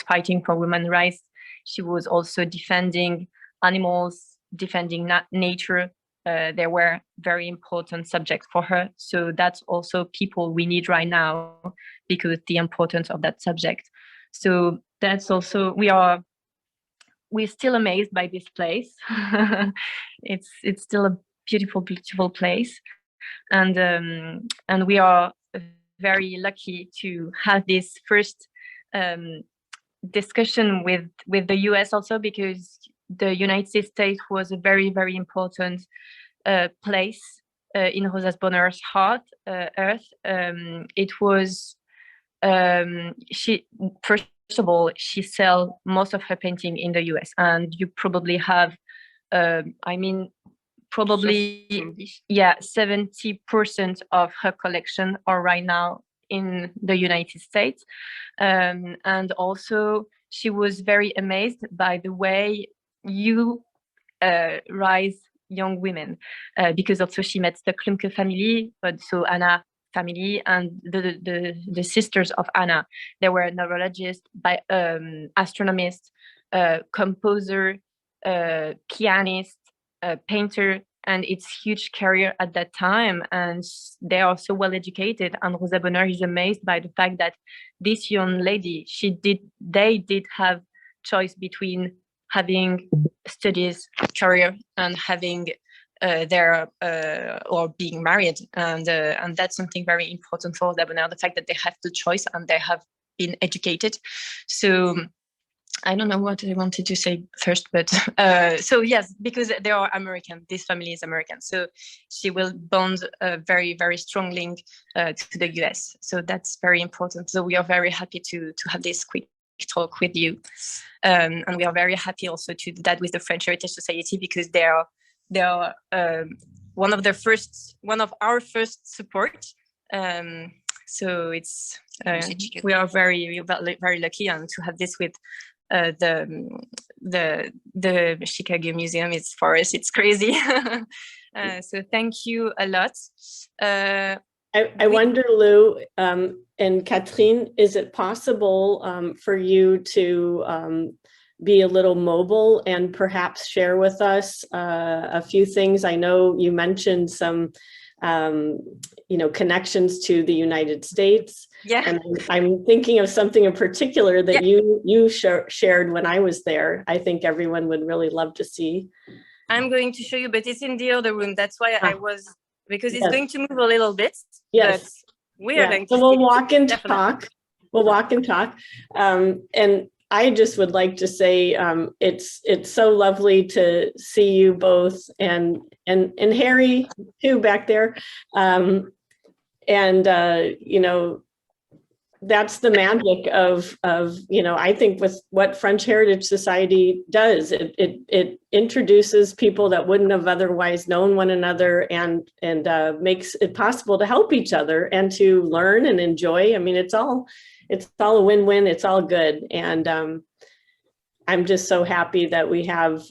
fighting for women's rights. She was also defending animals, defending nature. They were very important subjects for her. So that's also people we need right now, because the importance of that subject. So that's also, we're still amazed by this place. It's still a beautiful, beautiful place. And we are very lucky to have this first discussion with the US also, because the United States was a very, very important place in Rosa Bonheur's heart, earth. It was, first of all, she sell most of her painting in the US, and you probably have, probably, yeah, 70% of her collection are right now in the United States. And also, she was very amazed by the way you raise young women, because also she met the Clarke family, but so Anna family, and the sisters of Anna. They were neurologists, astronomist, composer, pianist, painter, and it's huge career at that time, and they are so well educated. And Rosa Bonheur is amazed by the fact that this young lady, they did have choice between having studies, career, and having or being married, and that's something very important for Rosa Bonheur, the fact that they have the choice and they have been educated. So I don't know what I wanted to say first, but so yes, because they are American, this family is American, so she will bond a very, very strong link to the US. So that's very important. So we are very happy to have this quick talk with you, and we are very happy also to do that with the French Heritage Society, because they are one of our first support. So it's we are very, very lucky, and to have this with the Chicago Museum, it's for us, it's crazy. So thank you a lot. I wonder, Lou and Katherine, is it possible for you to be a little mobile and perhaps share with us a few things? I know you mentioned some connections to the United States. Yeah. And I'm thinking of something in particular that you shared when I was there. I think everyone would really love to see. I'm going to show you, but it's in the other room. That's why I was, because it's going to move a little bit. Yes. We are going to we'll walk and talk. We'll walk and talk. And I just would like to say it's so lovely to see you both, and Harry too back there. That's the magic of I think with what French Heritage Society does. It introduces people that wouldn't have otherwise known one another, and makes it possible to help each other and to learn and enjoy. I mean, it's all a win-win. It's all good. And I'm just so happy that we have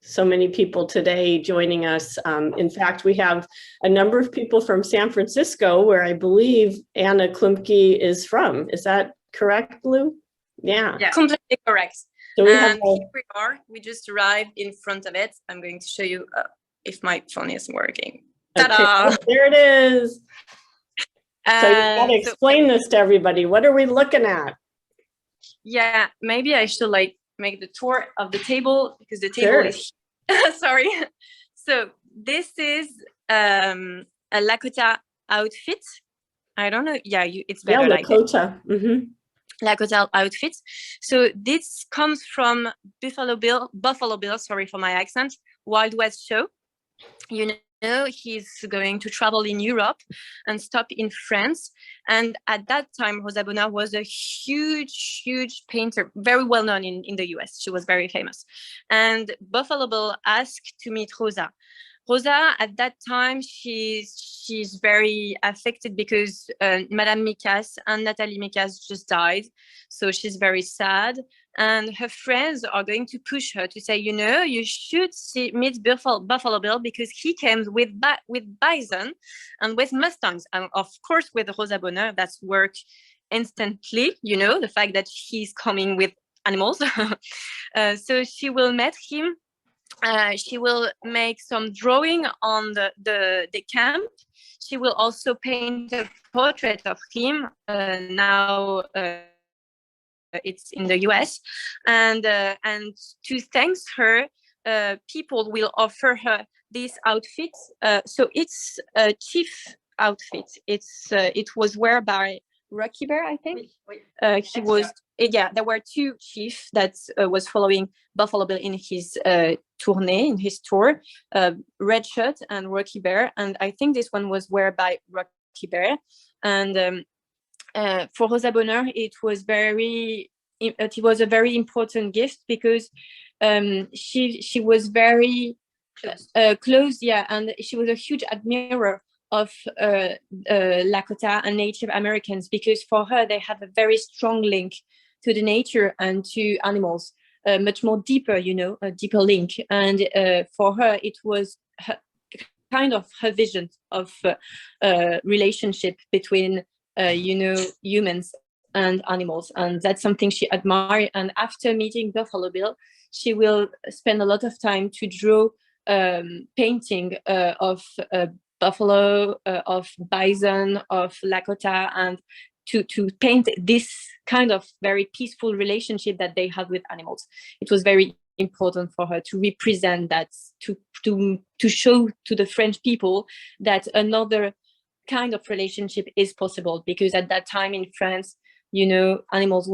so many people today joining us. In fact, we have a number of people from San Francisco, where I believe Anna Klumpke is from. Is that correct, Lou? Yeah. Yeah, completely correct. So we have And here we are. We just arrived in front of it. I'm going to show you if my phone is working. Ta-da! okay, there it is. So you got to explain this to everybody. What are we looking at? Yeah, maybe I should like make the tour of the table, because the table is sorry. So this is a Lakota outfit. I don't know. Yeah, it's better like Lakota. Lakota outfit. So this comes from Buffalo Bill, sorry for my accent, Wild West show. You know, he's going to travel in Europe and stop in France. And at that time, Rosa Bonheur was a huge painter, very well known in the US. She was very famous. And Buffalo Bill asked to meet Rosa. Rosa, at that time, she's very affected because Madame Mikas and Nathalie Mikas just died. So she's very sad. And her friends are going to push her to say, you know, you should meet Buffalo Bill, because he came with bison and with mustangs. And of course, with Rosa Bonheur, that's work instantly, you know, the fact that he's coming with animals. So she will meet him. She will make some drawing on the camp. She will also paint a portrait of him. Now it's in the US, and to thank her, people will offer her this outfit. So it's a chief outfit. It was worn by Rocky Bear, I think. He was, yeah, there were two chiefs that was following Buffalo Bill in his tournée, in his tour, Red Shirt and Rocky Bear. And I think this one was worn by Rocky Bear. And for Rosa Bonheur, it was a very important gift, because she was very close, yeah, and she was a huge admirer of Lakota and Native Americans, because for her they have a very strong link to the nature and to animals, much more deeper, you know, a deeper link. And for her, it was kind of her vision of relationship between you know, humans and animals, and that's something she admired. And after meeting Buffalo Bill, she will spend a lot of time to draw painting of buffalo, of bison, of Lakota, and to paint this kind of very peaceful relationship that they have with animals. It was very important for her to represent that, to show to the French people that another kind of relationship is possible, because at that time in France, you know, animals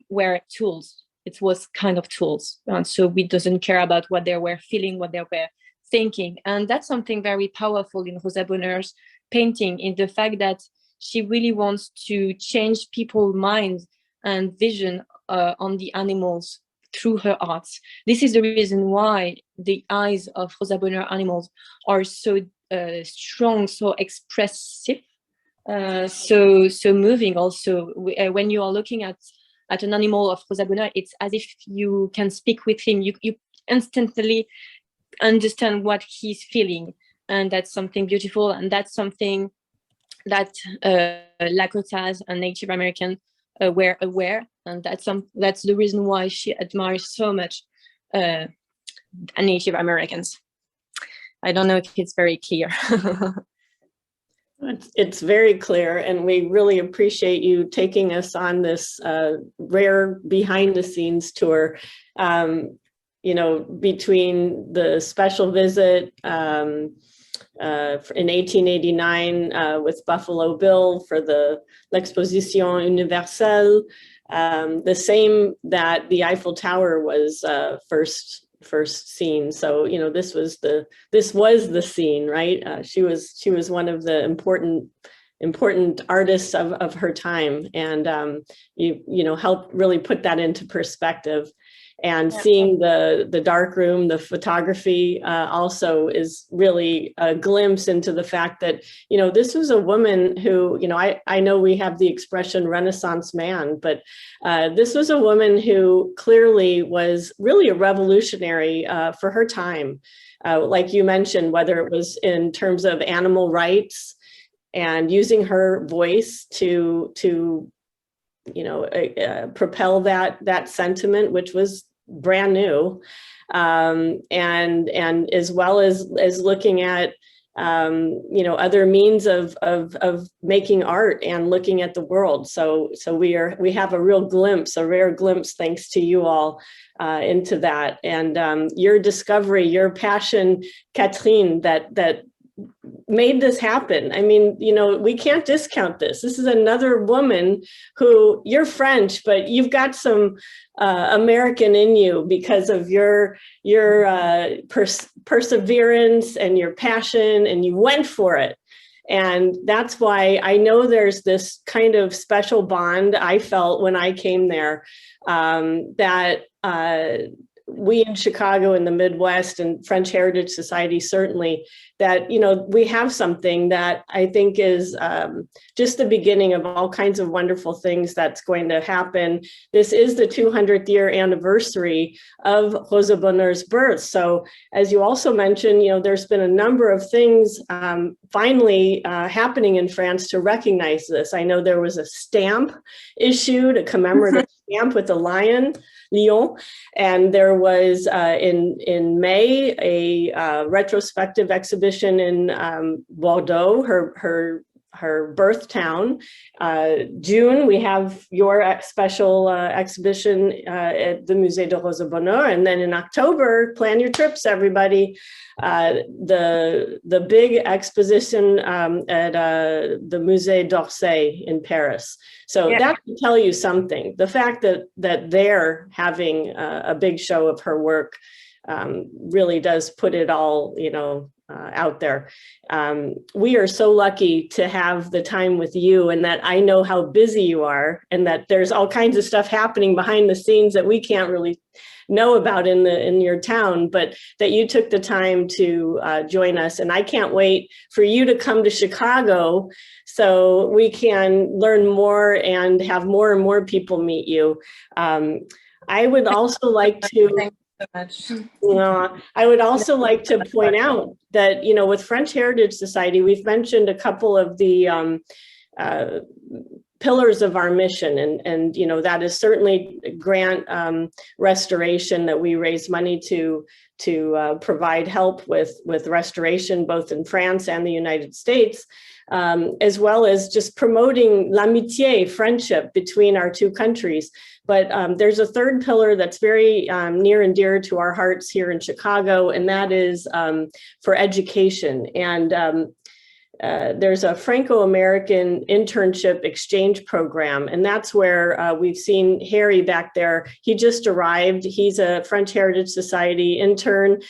were tools. It was kind of tools, and so we doesn't care about what they were feeling, what they were thinking. And that's something very powerful in Rosa Bonheur's painting, in the fact that she really wants to change people's minds and vision on the animals through her arts. This is the reason why the eyes of Rosa Bonheur animals are so strong, so expressive, so moving. Also, when you are looking at an animal of Rosa Bonheur, it's as if you can speak with him. You instantly understand what he's feeling, and that's something beautiful, and that's something that Lakotas and Native American were aware, and that's the reason why she admires so much Native Americans. I don't know if it's very clear. It's very clear, and we really appreciate you taking us on this rare behind the scenes tour. You know, between the special visit in 1889 with Buffalo Bill for the L'Exposition Universelle, the same that the Eiffel Tower was first seen. So, you know, this was the scene, right? She was one of the important artists of her time, and you know, helped really put that into perspective. And seeing the dark room, the photography also is really a glimpse into the fact that, you know, this was a woman who, you know, I know we have the expression Renaissance man, but this was a woman who clearly was really a revolutionary for her time. Like you mentioned, whether it was in terms of animal rights and using her voice to you know, propel that sentiment, which was brand new, and as well as looking at you know, other means of making art and looking at the world. So we have a real glimpse, a rare glimpse, thanks to you all, into that. And your discovery, your passion, Katherine, that made this happen. I mean, you know, we can't discount this. This is another woman who, you're French, but you've got some American in you because of your perseverance and your passion, and you went for it. And that's why I know there's this kind of special bond I felt when I came there, that we in Chicago, in the Midwest, and French Heritage Society, certainly, that, you know, we have something that I think is just the beginning of all kinds of wonderful things that's going to happen. This is the 200th year anniversary of Rosa Bonheur's birth. So as you also mentioned, you know, there's been a number of things finally happening in France to recognize this. I know there was a stamp issued, a commemorative stamp with a lion, and there was in May a retrospective exhibition in Bordeaux, her birth town. June, we have your special exhibition at the Musée de Rosa Bonheur, and then in October, plan your trips, everybody. The big exposition at the Musée d'Orsay in Paris. So that can tell you something. The fact that they're having a big show of her work really does put it all, you know, out there. We are so lucky to have the time with you, and that I know how busy you are, and that there's all kinds of stuff happening behind the scenes that we can't really know about in your town, but that you took the time to join us. And I can't wait for you to come to Chicago so we can learn more and have more and more people meet you. I would also like to I would also like to point out that, you know, with French Heritage Society, we've mentioned a couple of the pillars of our mission, and you know, that is certainly grant restoration, that we raise money to provide help with restoration both in France and the United States, as well as just promoting l'amitié, friendship between our two countries. But there's a third pillar that's very near and dear to our hearts here in Chicago, and that is for education. And there's a Franco-American internship exchange program, and that's where we've seen Harry back there. He just arrived. He's a French Heritage Society intern.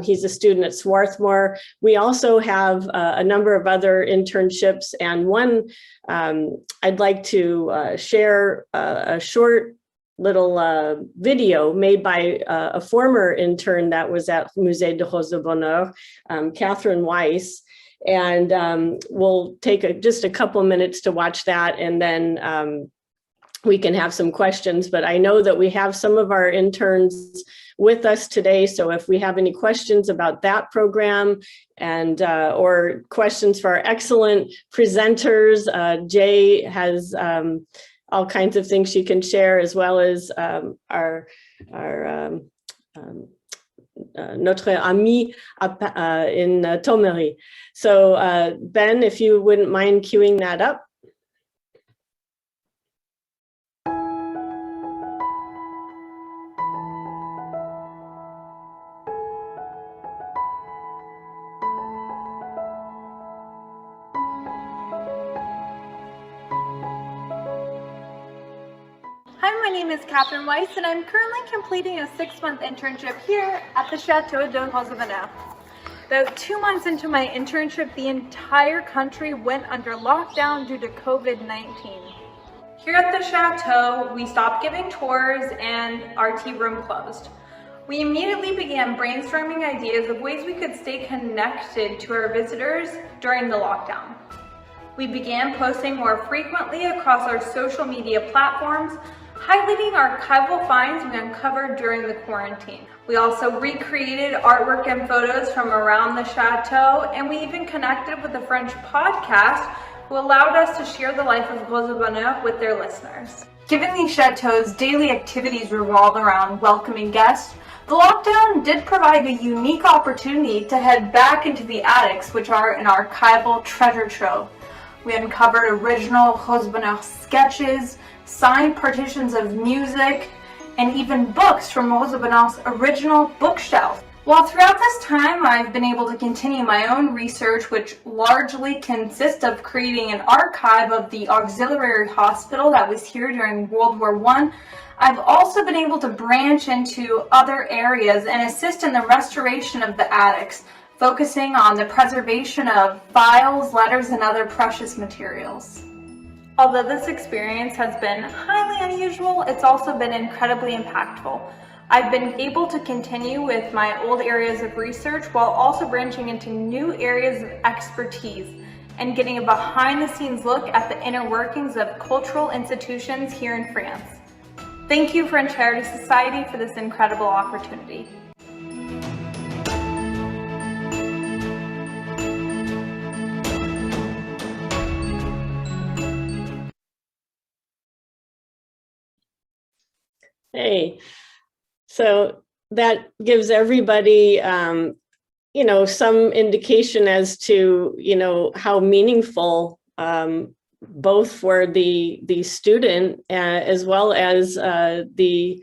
He's a student at Swarthmore. We also have a number of other internships, and one I'd like to share a short little video made by a former intern that was at Musée de Rosa Bonheur, Catherine Weiss. And we'll take just a couple minutes to watch that, and then we can have some questions. But I know that we have some of our interns with us today, so if we have any questions about that program and or questions for our excellent presenters, Jay has all kinds of things she can share, as well as our notre ami in Tomery. So Ben, if you wouldn't mind queuing that up. Hi, my name is Katherine Weiss, and I'm currently completing a 6-month internship here at the Château de Rosa Bonheur. About 2 months into my internship, the entire country went under lockdown due to COVID-19. Here at the Chateau, we stopped giving tours and our tea room closed. We immediately began brainstorming ideas of ways we could stay connected to our visitors during the lockdown. We began posting more frequently across our social media platforms, highlighting archival finds we uncovered during the quarantine. We also recreated artwork and photos from around the Chateau, and we even connected with a French podcast who allowed us to share the life of Rosa Bonheur with their listeners. Given the Chateau's daily activities revolve around welcoming guests, the lockdown did provide a unique opportunity to head back into the attics, which are an archival treasure trove. We uncovered original Rosa Bonheur sketches, signed partitions of music, and even books from Rosa Bonheur's original bookshelf. While throughout this time I've been able to continue my own research, which largely consists of creating an archive of the auxiliary hospital that was here during World War I, I've also been able to branch into other areas and assist in the restoration of the attics, focusing on the preservation of files, letters, and other precious materials. Although this experience has been highly unusual, it's also been incredibly impactful. I've been able to continue with my old areas of research while also branching into new areas of expertise and getting a behind-the-scenes look at the inner workings of cultural institutions here in France. Thank you, French Heritage Society, for this incredible opportunity. Hey, so that gives everybody, you know, some indication as to, you know, how meaningful both for the student as well as the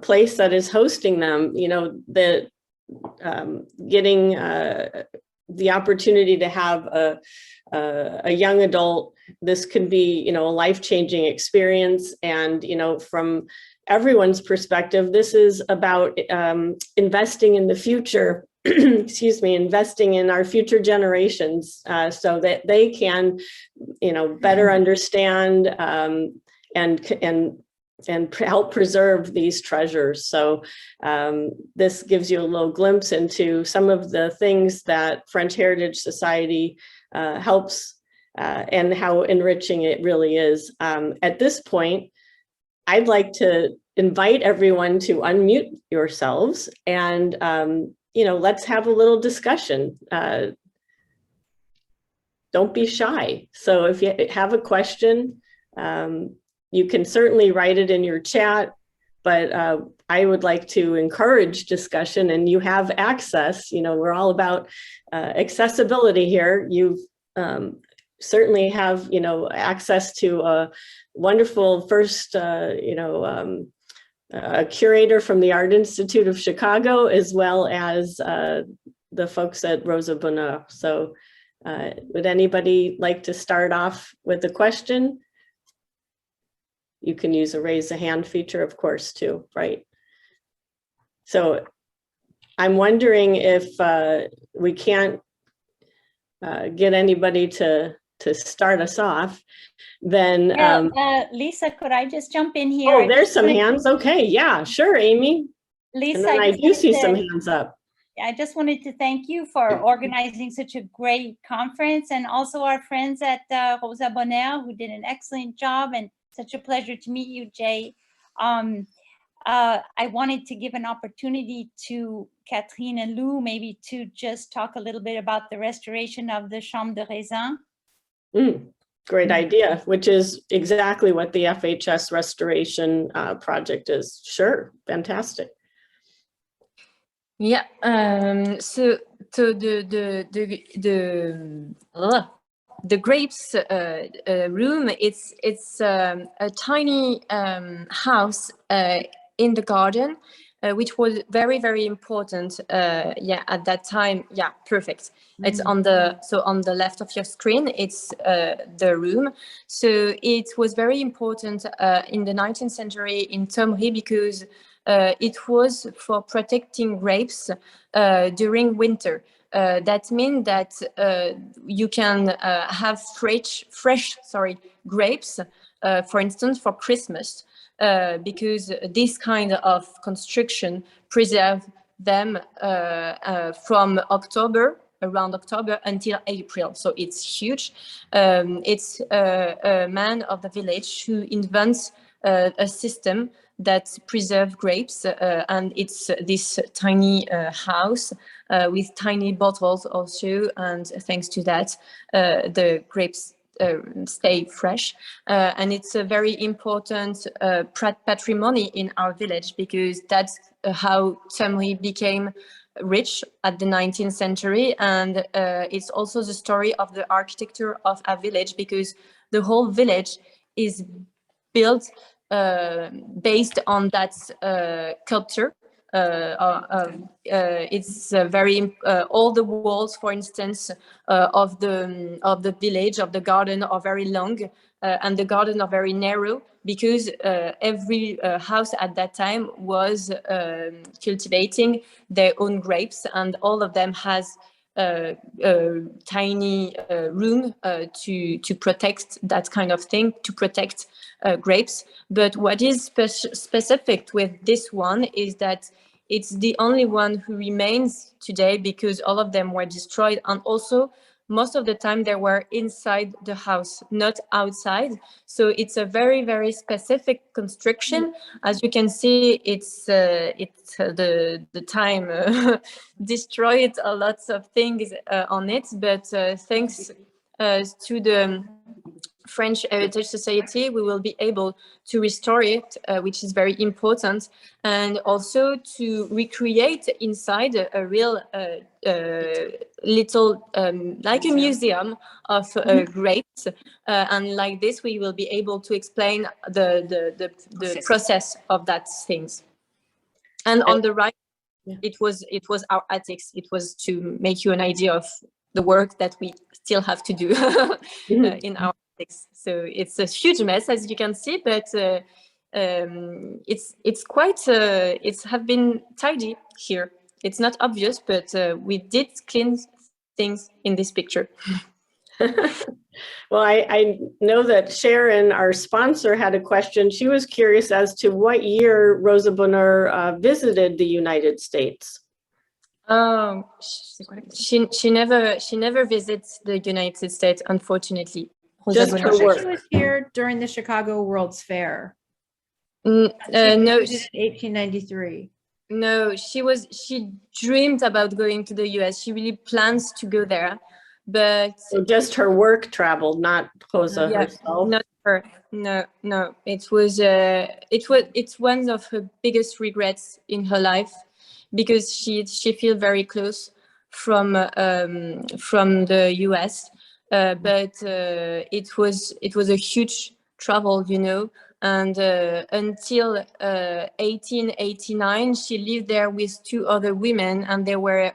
place that is hosting them, you know, that getting the opportunity to have a young adult, this could be, you know, a life-changing experience. And, you know, from everyone's perspective, this is about investing in the future, excuse me, investing in our future generations so that they can, you know, better understand and help preserve these treasures. So this gives you a little glimpse into some of the things that French Heritage Society helps and how enriching it really is. At this point, I'd like to invite everyone to unmute yourselves and, you know, let's have a little discussion. Don't be shy. So if you have a question, you can certainly write it in your chat, but I would like to encourage discussion, and you have access. You know, we're all about accessibility here. You certainly have, you know, access to a wonderful first, you know, a curator from the Art Institute of Chicago, as well as the folks at Rosa Bonheur. So would anybody like to start off with a question? You can use a raise a hand feature, of course, too, right? So I'm wondering if we can't get anybody to start us off, then Lisa, could I just jump in here? Oh, there's some hands. Okay, yeah, sure, Amy. Lisa, And then I do see some hands up. I just wanted to thank you for organizing such a great conference, and also our friends at Rosa Bonheur, who did an excellent job, and such a pleasure to meet you, Jay. I wanted to give an opportunity to Catherine and Lou, maybe to just talk a little bit about the restoration of the Chambre de Raisin. Great idea, which is exactly what the FHS restoration project is. Sure, fantastic. Yeah. So the grapes room, it's a tiny house in the garden, which was very, very important. Yeah, at that time. Yeah, perfect. It's on the left of your screen. It's the room. So it was very important in the 19th century in Thomery because it was for protecting grapes during winter. That means that you can have fresh grapes for instance, for Christmas, because this kind of construction preserve them from around October until April. So it's huge. It's a man of the village who invents a system that preserve grapes, and it's this tiny house with tiny bottles also, and thanks to that the grapes stay fresh, and it's a very important patrimony in our village, because that's how Tumri became rich at the 19th century, and it's also the story of the architecture of our village, because the whole village is built based on that culture. It's very all the walls, for instance, of the village, of the garden, are very long, and the garden are very narrow, because every house at that time was cultivating their own grapes, and all of them has tiny room to protect that kind of thing, to protect grapes. But what is specific with this one is that it's the only one who remains today, because all of them were destroyed, and also most of the time they were inside the house, not outside. So it's a very, very specific construction. As you can see, it's the time destroyed a lot of things on it, but thanks to the French Heritage Society, we will be able to restore it, which is very important, and also to recreate inside a real little, like a museum of grapes, and like this we will be able to explain the process of that things. And on the right, it was our attics. It was to make you an idea of the work that we still have to do in our attics. So it's a huge mess, as you can see, but it's quite it's have been tidy here. It's not obvious, but we did clean things in this picture. Well, I know that Sharon, our sponsor, had a question. She was curious as to what year Rosa Bonheur visited the United States. She never visits the United States, unfortunately. Just her work. She was here during the Chicago World's Fair. No, in 1893. No, she dreamed about going to the US. She really plans to go there, but So just her work traveled, not Rosa herself. Not her. No. It's one of her biggest regrets in her life, because she feels very close from the US, but it was a huge travel, you know. And until 1889, she lived there with two other women, and they were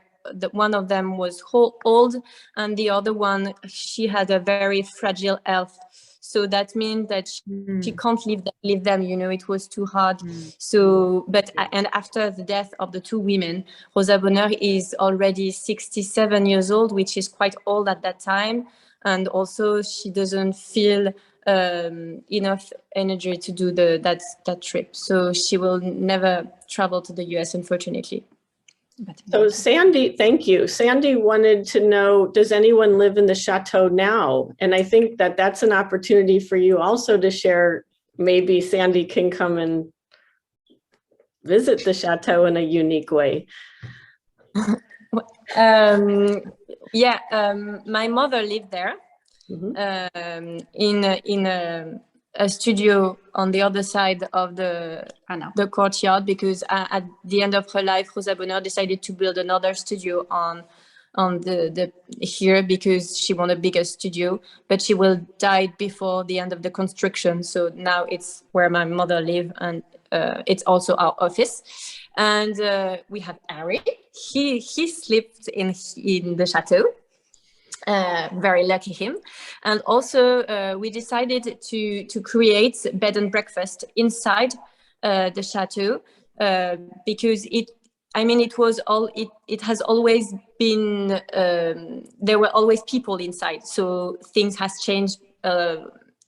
one of them was old, and the other one, she had a very fragile health. So that means that she can't leave them, you know, it was too hard. So, and after the death of the two women, Rosa Bonheur is already 67 years old, which is quite old at that time. And also she doesn't feel enough energy to do that trip. So she will never travel to the US, unfortunately. So Sandy, thank you. Sandy wanted to know, does anyone live in the Chateau now? And I think that that's an opportunity for you also to share. Maybe Sandy can come and visit the Chateau in a unique way. My mother lived there in a studio on the other side of the courtyard, because at the end of her life, Rosa Bonheur decided to build another studio on the here, because she wanted a bigger studio, but she will die before the end of the construction. So now it's where my mother lives, and it's also our office. And we have Harry. He slept in the chateau. Very lucky him. And also we decided to create bed and breakfast inside the chateau, because it has always been there were always people inside, so things has changed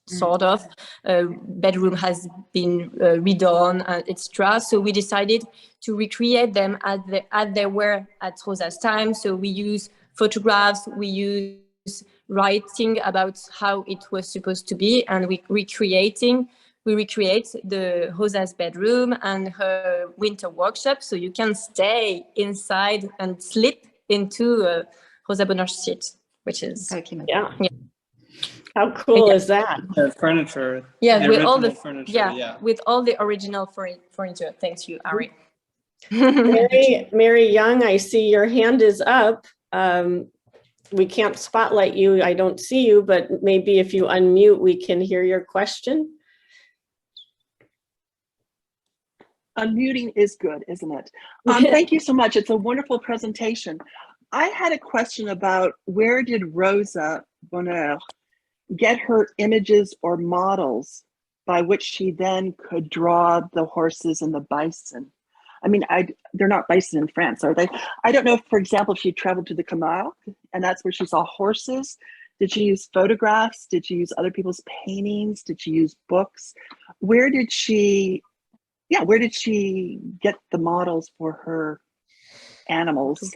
sort of. Bedroom has been redone, etc. So we decided to recreate them as they were at Rosa's time. So we use photographs, we use writing about how it was supposed to be, and we recreate the Rosa's bedroom and her winter workshop, so you can stay inside and sleep into Rosa Bonheur's sheet, which is Yeah. How cool is that? The furniture. Yeah, the with all the original furniture. with all the original furniture. Thanks you, Ari. Mary Young, I see your hand is up. We can't spotlight you. I don't see you, but maybe if you unmute, we can hear your question. Unmuting is good, isn't it? Thank you so much. It's a wonderful presentation. I had a question about where did Rosa Bonheur get her images or models by which she then could draw the horses and the bison? I mean, they're not bison in France, are they? I don't know if, for example, if she traveled to the Clarke and that's where she saw horses. Did she use photographs? Did she use other people's paintings? Did she use books? Where did she get the models for her animals?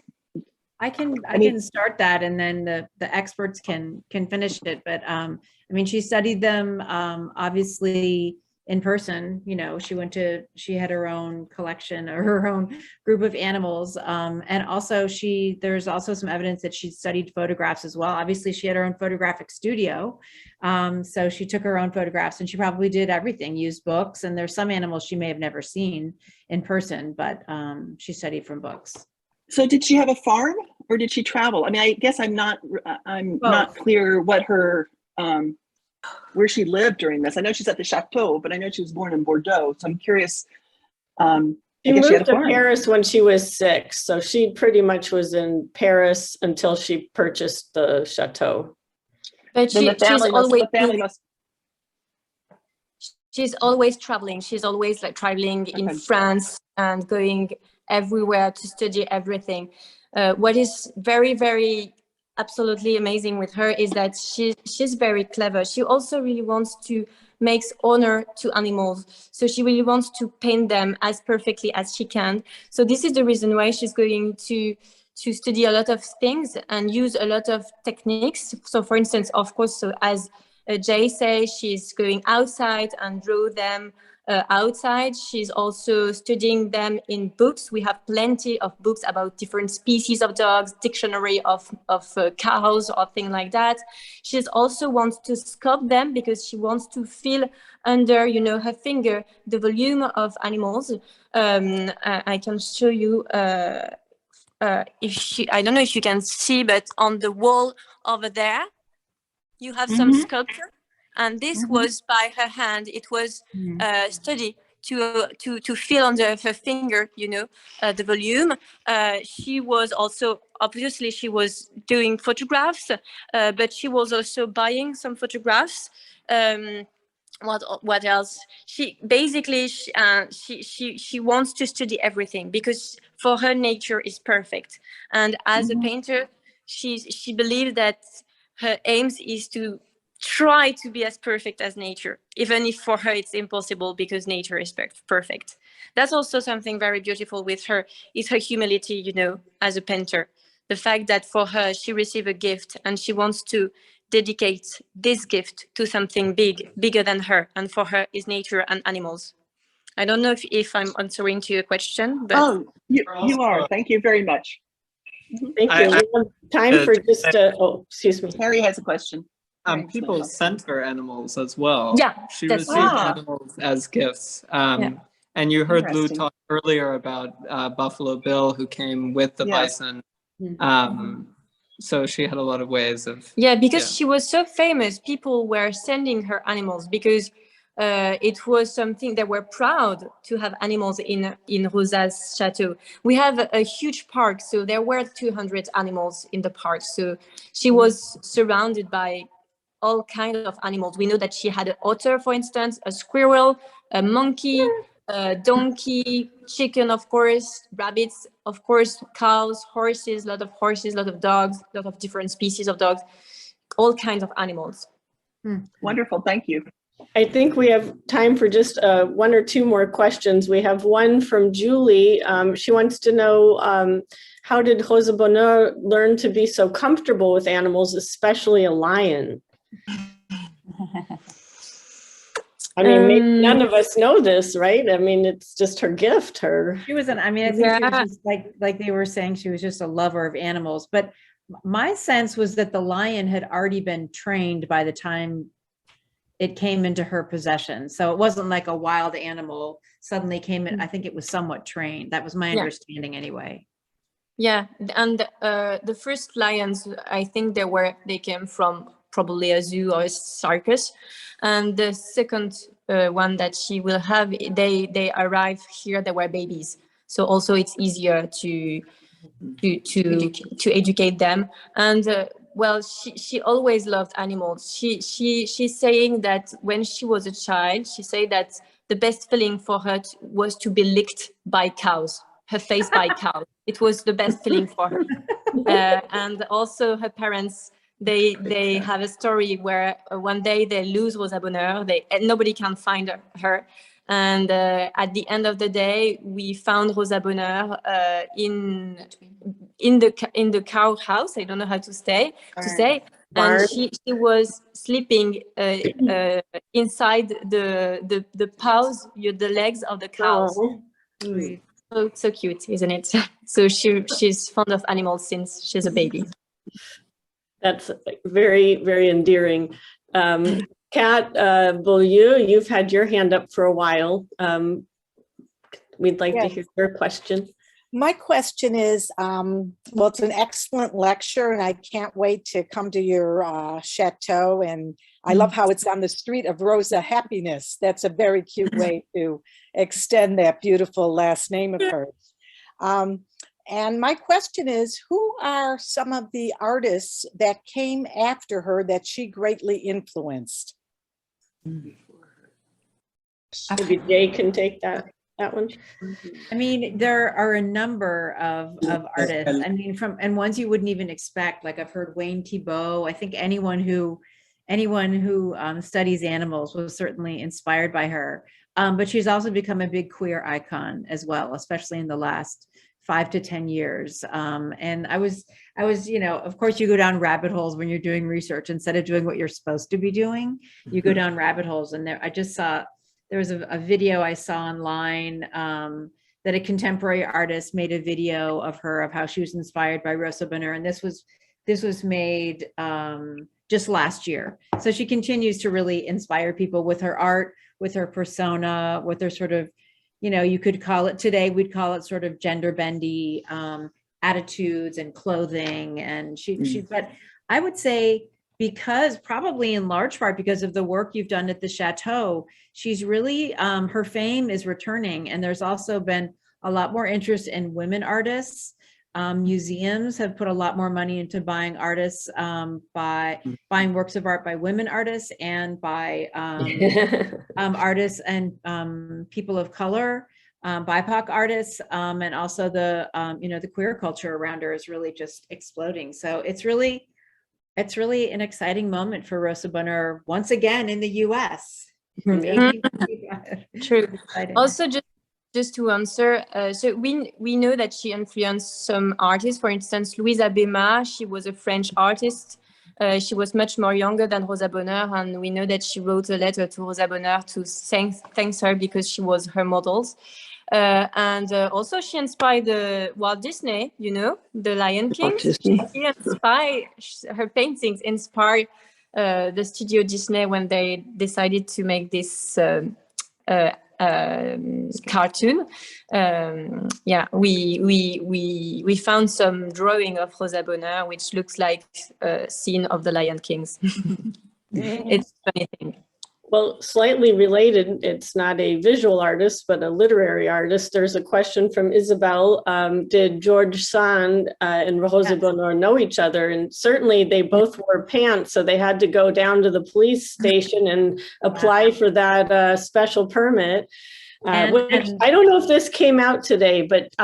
I can start that, and then the experts can finish it. But I mean, she studied them obviously in person. You know, she had her own collection or her own group of animals, and also there's also some evidence that she studied photographs as well. Obviously, she had her own photographic studio, so she took her own photographs, and she probably did everything, used books, and there's some animals she may have never seen in person, but she studied from books. So did she have a farm or did she travel? I mean, I guess I'm not clear what her, where she lived during this. I know she's at the Chateau, but I know she was born in Bordeaux. So I'm curious. She moved to Paris when she was 6. So she pretty much was in Paris until she purchased the Chateau. But she's always traveling. She's always like traveling in France and going everywhere to study everything. What is very, very absolutely amazing with her is that she's very clever. She also really wants to make honor to animals. So she really wants to paint them as perfectly as she can. So this is the reason why she's going to study a lot of things and use a lot of techniques. So for instance, of course, so as Jay says, she's going outside and draw them outside. She's also studying them in books. We have plenty of books about different species of dogs, dictionary of cows or things like that. She also wants to sculpt them because she wants to feel under, you know, her finger the volume of animals. I can show you I don't know if you can see, but on the wall over there, you have some sculpture. And this was by her hand. It was study to feel under her finger, you know, the volume. She was also, obviously, she was doing photographs, but she was also buying some photographs. What else? She basically she wants to study everything because for her nature is perfect. And as a painter, she believes that her aims is to try to be as perfect as nature, even if for her it's impossible because nature is perfect. That's also something very beautiful with her, is her humility, you know, as a painter. The fact that for her, she received a gift and she wants to dedicate this gift to something bigger than her. And for her is nature and animals. I don't know if I'm answering to your question, but... Oh, you are. Thank you very much. Thank you. We have time for just oh, excuse me. Harry has a question. People sent her animals as well. Yeah, she received animals as gifts. And you heard Lou talk earlier about Buffalo Bill, who came with the bison. So she had a lot of ways of... Yeah, because she was so famous, people were sending her animals because it was something they were proud to have animals in Rosa's chateau. We have a huge park, so there were 200 animals in the park. So she was surrounded by all kinds of animals. We know that she had an otter, for instance, a squirrel, a monkey, a donkey, chicken, of course, rabbits, of course, cows, horses, a lot of dogs, a lot of different species of dogs, all kinds of animals. Wonderful, thank you. I think we have time for just one or two more questions. We have one from Julie. She wants to know, how did Rosa Bonheur learn to be so comfortable with animals, especially a lion? I mean, maybe none of us know this, right? I mean, it's just her gift. She was I think she was just like they were saying, she was just a lover of animals. But my sense was that the lion had already been trained by the time it came into her possession. So it wasn't like a wild animal suddenly came in. I think it was somewhat trained. That was my understanding anyway. Yeah, and the first lions, I think they came from probably a zoo or a circus, and the second one that she will have, they arrive here. They were babies, so also it's easier to educate them. And well, she always loved animals. She's saying that when she was a child, she said that the best feeling for her was to be licked by cows. Her face by cows. It was the best feeling for her. And also her parents, they have a story where one day they lose Rosa Bonheur, and nobody can find her. And at the end of the day, we found Rosa Bonheur in the cow house. I don't know how to say. And she was sleeping inside the paws, the legs of the cows. So cute, isn't it? So she's fond of animals since she's a baby. That's very, very endearing. Kat Beaulieu, you've had your hand up for a while. We'd like to hear your question. My question is, well, it's an excellent lecture and I can't wait to come to your chateau. And I love how it's on the street of Rosa Happiness. That's a very cute way to extend that beautiful last name of hers. And my question is, who are some of the artists that came after her that she greatly influenced? Maybe Jay can take that one. I mean, there are a number of artists. I mean, and ones you wouldn't even expect. Like I've heard Wayne Thiebaud. I think anyone who studies animals was certainly inspired by her. But she's also become a big queer icon as well, especially in the last 5 to 10 years. And I was, of course you go down rabbit holes when you're doing research instead of doing what you're supposed to be doing. You go down rabbit holes, and I just saw, there was a video I saw online that a contemporary artist made a video of her, of how she was inspired by Rosa Bonheur. And this was made just last year. So she continues to really inspire people with her art, with her persona, with her sort of, you could call it today, we'd call it sort of gender bendy attitudes and clothing. And but I would say, because probably in large part because of the work you've done at the Chateau, she's really, her fame is returning. And there's also been a lot more interest in women artists. Museums have put a lot more money into buying artists, by buying works of art by women artists and by artists and people of color, BIPOC artists, and also the the queer culture around her is really just exploding. So it's really an exciting moment for Rosa Bonheur once again in the U.S. True. Also, just to answer, so we know that she influenced some artists. For instance, Louise Abema, she was a French artist. She was much more younger than Rosa Bonheur, and we know that she wrote a letter to Rosa Bonheur to thank her because she was her models. And also she inspired Walt Disney, the Lion King. Her paintings inspired the Studio Disney when they decided to make this cartoon. We found some drawing of Rosa Bonheur which looks like a scene of the Lion Kings. It's a funny thing. Well, slightly related, it's not a visual artist, but a literary artist. There's a question from Isabel. Did George Sand and Rosa Bonheur know each other? And certainly they both wore pants, so they had to go down to the police station and apply for that special permit. Which, I don't know if this came out today, but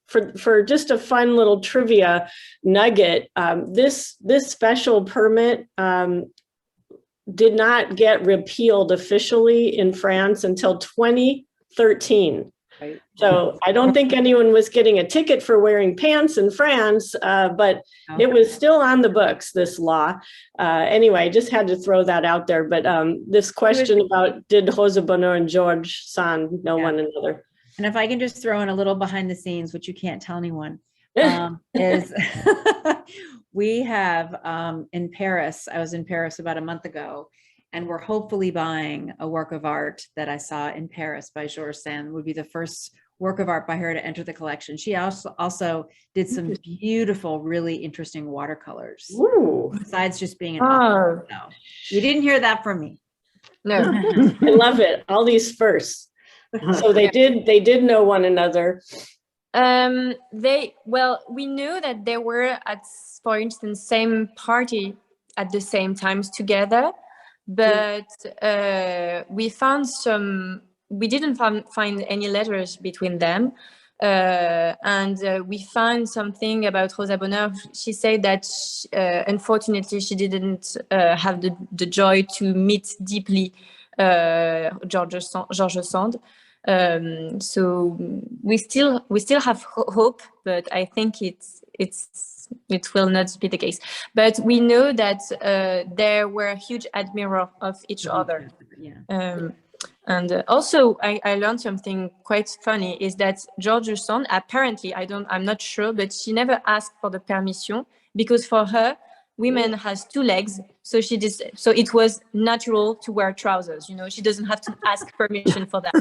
for just a fun little trivia nugget, this special permit did not get repealed officially in France until 2013. Right. So I don't think anyone was getting a ticket for wearing pants in France, but it was still on the books, this law. Anyway, just had to throw that out there. But this question about did Rosa Bonheur and George Sand know one another? And if I can just throw in a little behind the scenes, which you can't tell anyone, is we have in Paris, I was in Paris about a month ago, and we're hopefully buying a work of art that I saw in Paris by George Sand. Would be the first work of art by her to enter the collection. She also did some beautiful, really interesting watercolors. Ooh. Besides just being an author. No, you didn't hear that from me. No. I love it. All these firsts. So they did know one another. We knew that they were at, for instance, same party at the same times together, but we didn't find any letters between them. And we found something about Rosa Bonheur. She said that unfortunately she didn't have the joy to meet deeply Georges Sand. So we still have hope, but I think it will not be the case. But we know that they were huge admirers of each other. Yeah. And also, I learned something quite funny is that Georges Sand, apparently, I'm not sure, but she never asked for the permission because for her, women has 2 legs, so so it was natural to wear trousers. You know, she doesn't have to ask permission for that.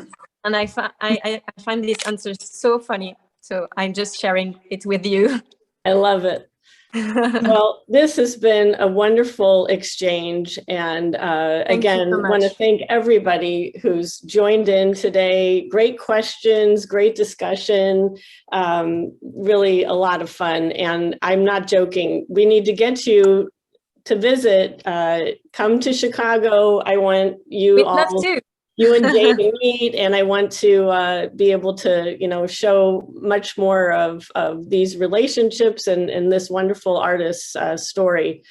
And I find this answer so funny, so I'm just sharing it with you. I love it. Well, this has been a wonderful exchange. And again, I want to thank everybody who's joined in today. Great questions, great discussion, really a lot of fun. And I'm not joking. We need to get you to visit, come to Chicago. I want you all, you and Jay to meet, and I want to be able to, show much more of these relationships and this wonderful artist's story,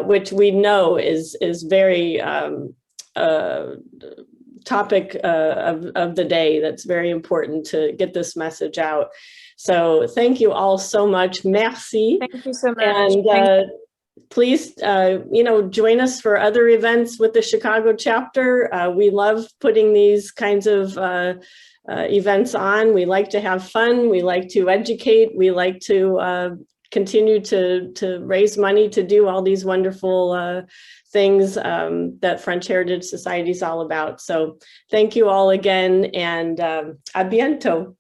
which we know is very topic of the day. That's very important to get this message out. So thank you all so much. Merci. Thank you so much. And please, join us for other events with the Chicago chapter. We love putting these kinds of events on. We like to have fun. We like to educate. We like to continue to raise money to do all these wonderful things that French Heritage Society is all about. So thank you all again, and à bientôt.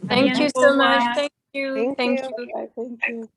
Thank you so much. Thank you. Thank you.